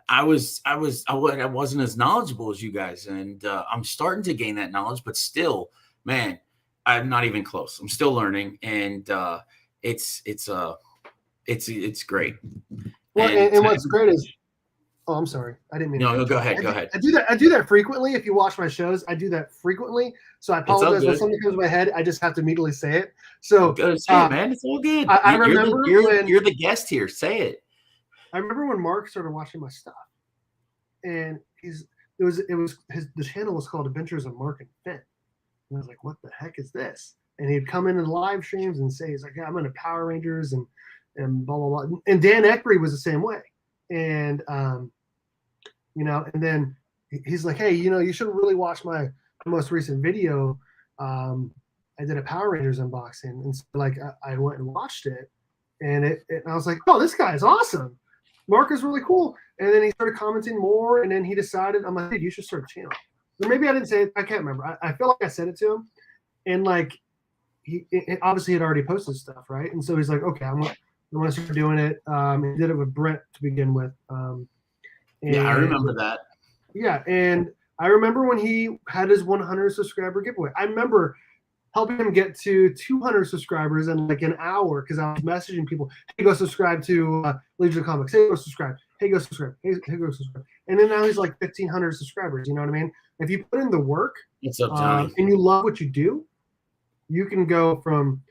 [SPEAKER 1] I wasn't as knowledgeable as you guys, and I'm starting to gain that knowledge, but still, man, I'm not even close. I'm still learning, and it's great.
[SPEAKER 3] Well, and what's great is, I'm sorry, I didn't mean.
[SPEAKER 1] No, go ahead. Go ahead.
[SPEAKER 3] I do that frequently. If you watch my shows, I do that frequently. So I apologize when something comes to my head. I just have to immediately say it. So
[SPEAKER 1] say it, man, it's all good.
[SPEAKER 3] I remember
[SPEAKER 1] you're the guest here. Say it.
[SPEAKER 3] I remember when Mark started watching my stuff, and the channel was called Adventures of Mark and Finn. And I was like, what the heck is this? And he'd come into the live streams and say, he's like, yeah, I'm into Power Rangers and blah, blah, blah. And Dan Eckery was the same way. And, and then he's like, hey, you should really watch my most recent video. I did a Power Rangers unboxing, and so like I went and watched it, and I was like, oh, this guy is awesome. Mark is really cool. And then he started commenting more, and then he decided, I'm like, dude, you should start a channel. Or maybe I didn't say it. I can't remember. I feel like I said it to him, and like he obviously had already posted stuff, right? And so he's like, okay, I want to start doing it. He did it with Brent to begin with.
[SPEAKER 1] Yeah, I remember that.
[SPEAKER 3] Yeah, and I remember when he had his 100 subscriber giveaway. I remember helping him get to 200 subscribers in like an hour because I was messaging people, hey, go subscribe to Legion of Comics. Hey, go subscribe. Hey, go subscribe. Hey, go subscribe. And then now he's like 1,500 subscribers. You know what I mean? If you put in the work and you love what you do, you can go from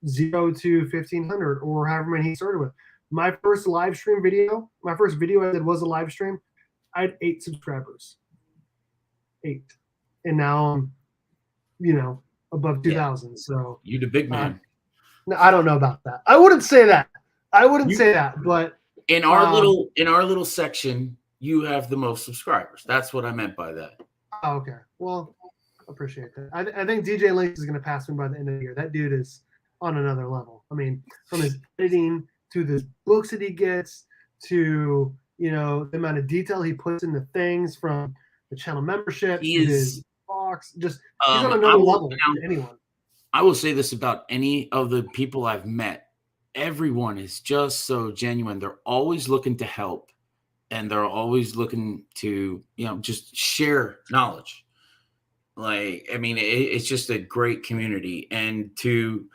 [SPEAKER 3] 0 to 1,500 or however many he started with. My first live stream video, my first video I did was a live stream. I had 8 subscribers. 8. And now I'm, above 2,000. So
[SPEAKER 1] you the big man.
[SPEAKER 3] No, I don't know about that. I wouldn't say that. But
[SPEAKER 1] in our little section, you have the most subscribers. That's what I meant by that.
[SPEAKER 3] Oh, okay. Well, appreciate that. I think DJ Links is going to pass me by the end of the year. That dude is on another level. I mean, from his editing to the books that he gets to the amount of detail he puts into things, from the channel membership to his box. Just he's on another level than anyone.
[SPEAKER 1] I will say this about any of the people I've met. Everyone is just so genuine. They're always looking to help, and they're always looking to, just share knowledge. Like, I mean, it's just a great community. And to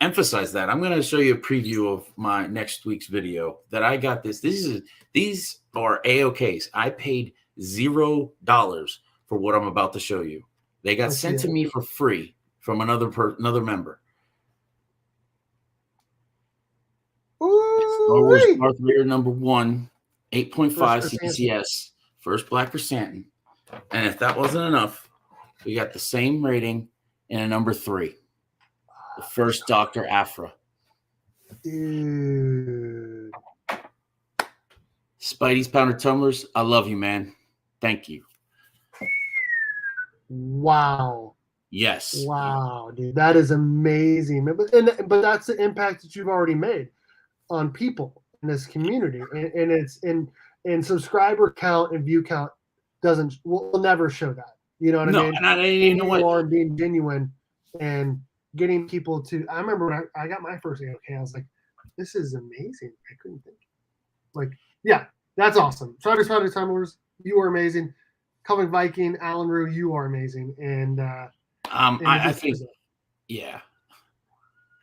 [SPEAKER 1] emphasize that, I'm going to show you a preview of my next week's video that I got these are A-OKs. I paid $0 for what I'm about to show you. They got sent to me for free from another member. Star Wars Darth Vader #1, 8.5 CCS, first Black Chrysanthemum. And if that wasn't enough, we got the same rating in a #3, the first Dr. Aphra.
[SPEAKER 3] Dude.
[SPEAKER 1] Spidey's Pounder Tumblers, I love you, man. Thank you.
[SPEAKER 3] Wow.
[SPEAKER 1] Yes.
[SPEAKER 3] Wow, dude, that is amazing. But that's the impact that you've already made on people in this community, and it's in subscriber count and view count will never show that. You know what I mean?
[SPEAKER 1] And I didn't know what
[SPEAKER 3] you are being genuine and getting people to. I remember when I got my first A-OK, I was like, "This is amazing." I couldn't think. Like, yeah, that's awesome. Spider Time Wars, you are amazing. Comic Viking, Alan Rue, you are amazing, and
[SPEAKER 1] I think, yeah.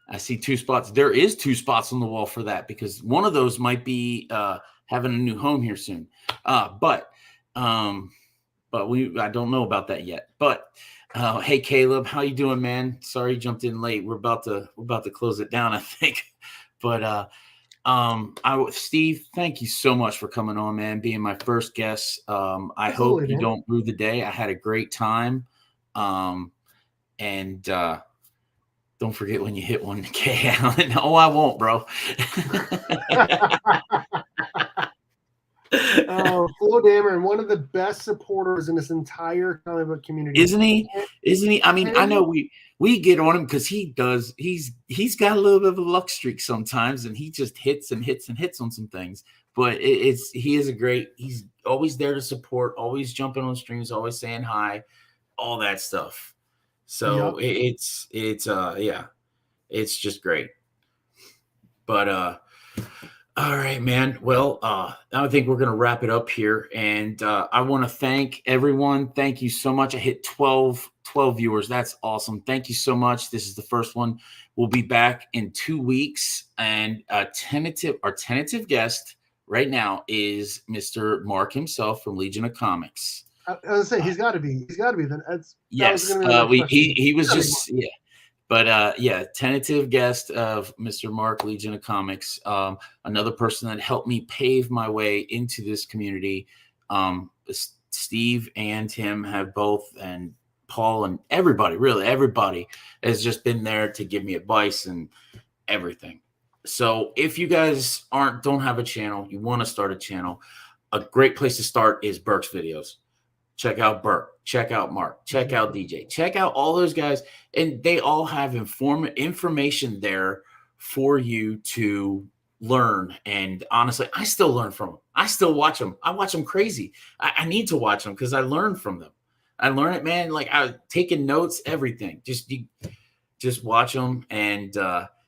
[SPEAKER 1] I see 2 spots. There is 2 spots on the wall for that, because one of those might be having a new home here soon. But I don't know about that yet. But hey, Caleb, how you doing, man? Sorry you jumped in late. We're about to close it down, I think. But Steve, thank you so much for coming on, man, being my first guest. I hope you don't rue the day. I had a great time. And don't forget when you hit 1K, Alan. No, I won't, bro.
[SPEAKER 3] Flo Dameron, one of the best supporters in this entire comic book community.
[SPEAKER 1] Isn't he? I mean, I know we get on him because he's got a little bit of a luck streak sometimes, and he just hits and hits and hits on some things. But he's always there to support, always jumping on streams, always saying hi, all that stuff. So yep. It's just great. But all right, man. Well, I think we're gonna wrap it up here, and I want to thank everyone. Thank you so much. I hit 12 viewers. That's awesome. Thank you so much. This is the first one. We'll be back in 2 weeks, and our tentative guest right now is Mr. Mark himself from Legion of Comics.
[SPEAKER 3] I was gonna say he's got to be. Then
[SPEAKER 1] yes. He was just But tentative guest of Mr. Mark, Legion of Comics, another person that helped me pave my way into this community. Steve and him have both, and Paul and everybody, really everybody has just been there to give me advice and everything. So if you guys don't have a channel, you want to start a channel, a great place to start is Burke's videos. check out Bert, check out Mark, check out DJ, check out all those guys. And they all have information there for you to learn. And honestly, I still learn from them. I still watch them. I watch them crazy. I need to watch them because I learn from them. I learn it, man. Like I taking notes, everything. Just watch them. And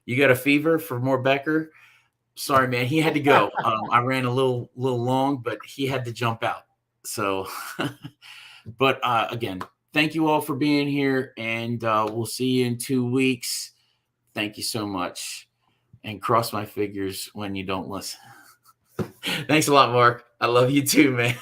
[SPEAKER 1] you got a fever for more Becker? Sorry, man. He had to go. I ran a little long, but he had to jump out. So, but again, thank you all for being here, and we'll see you in 2 weeks. Thank you so much, and cross my fingers when you don't listen. Thanks a lot, Mark. I love you too, man.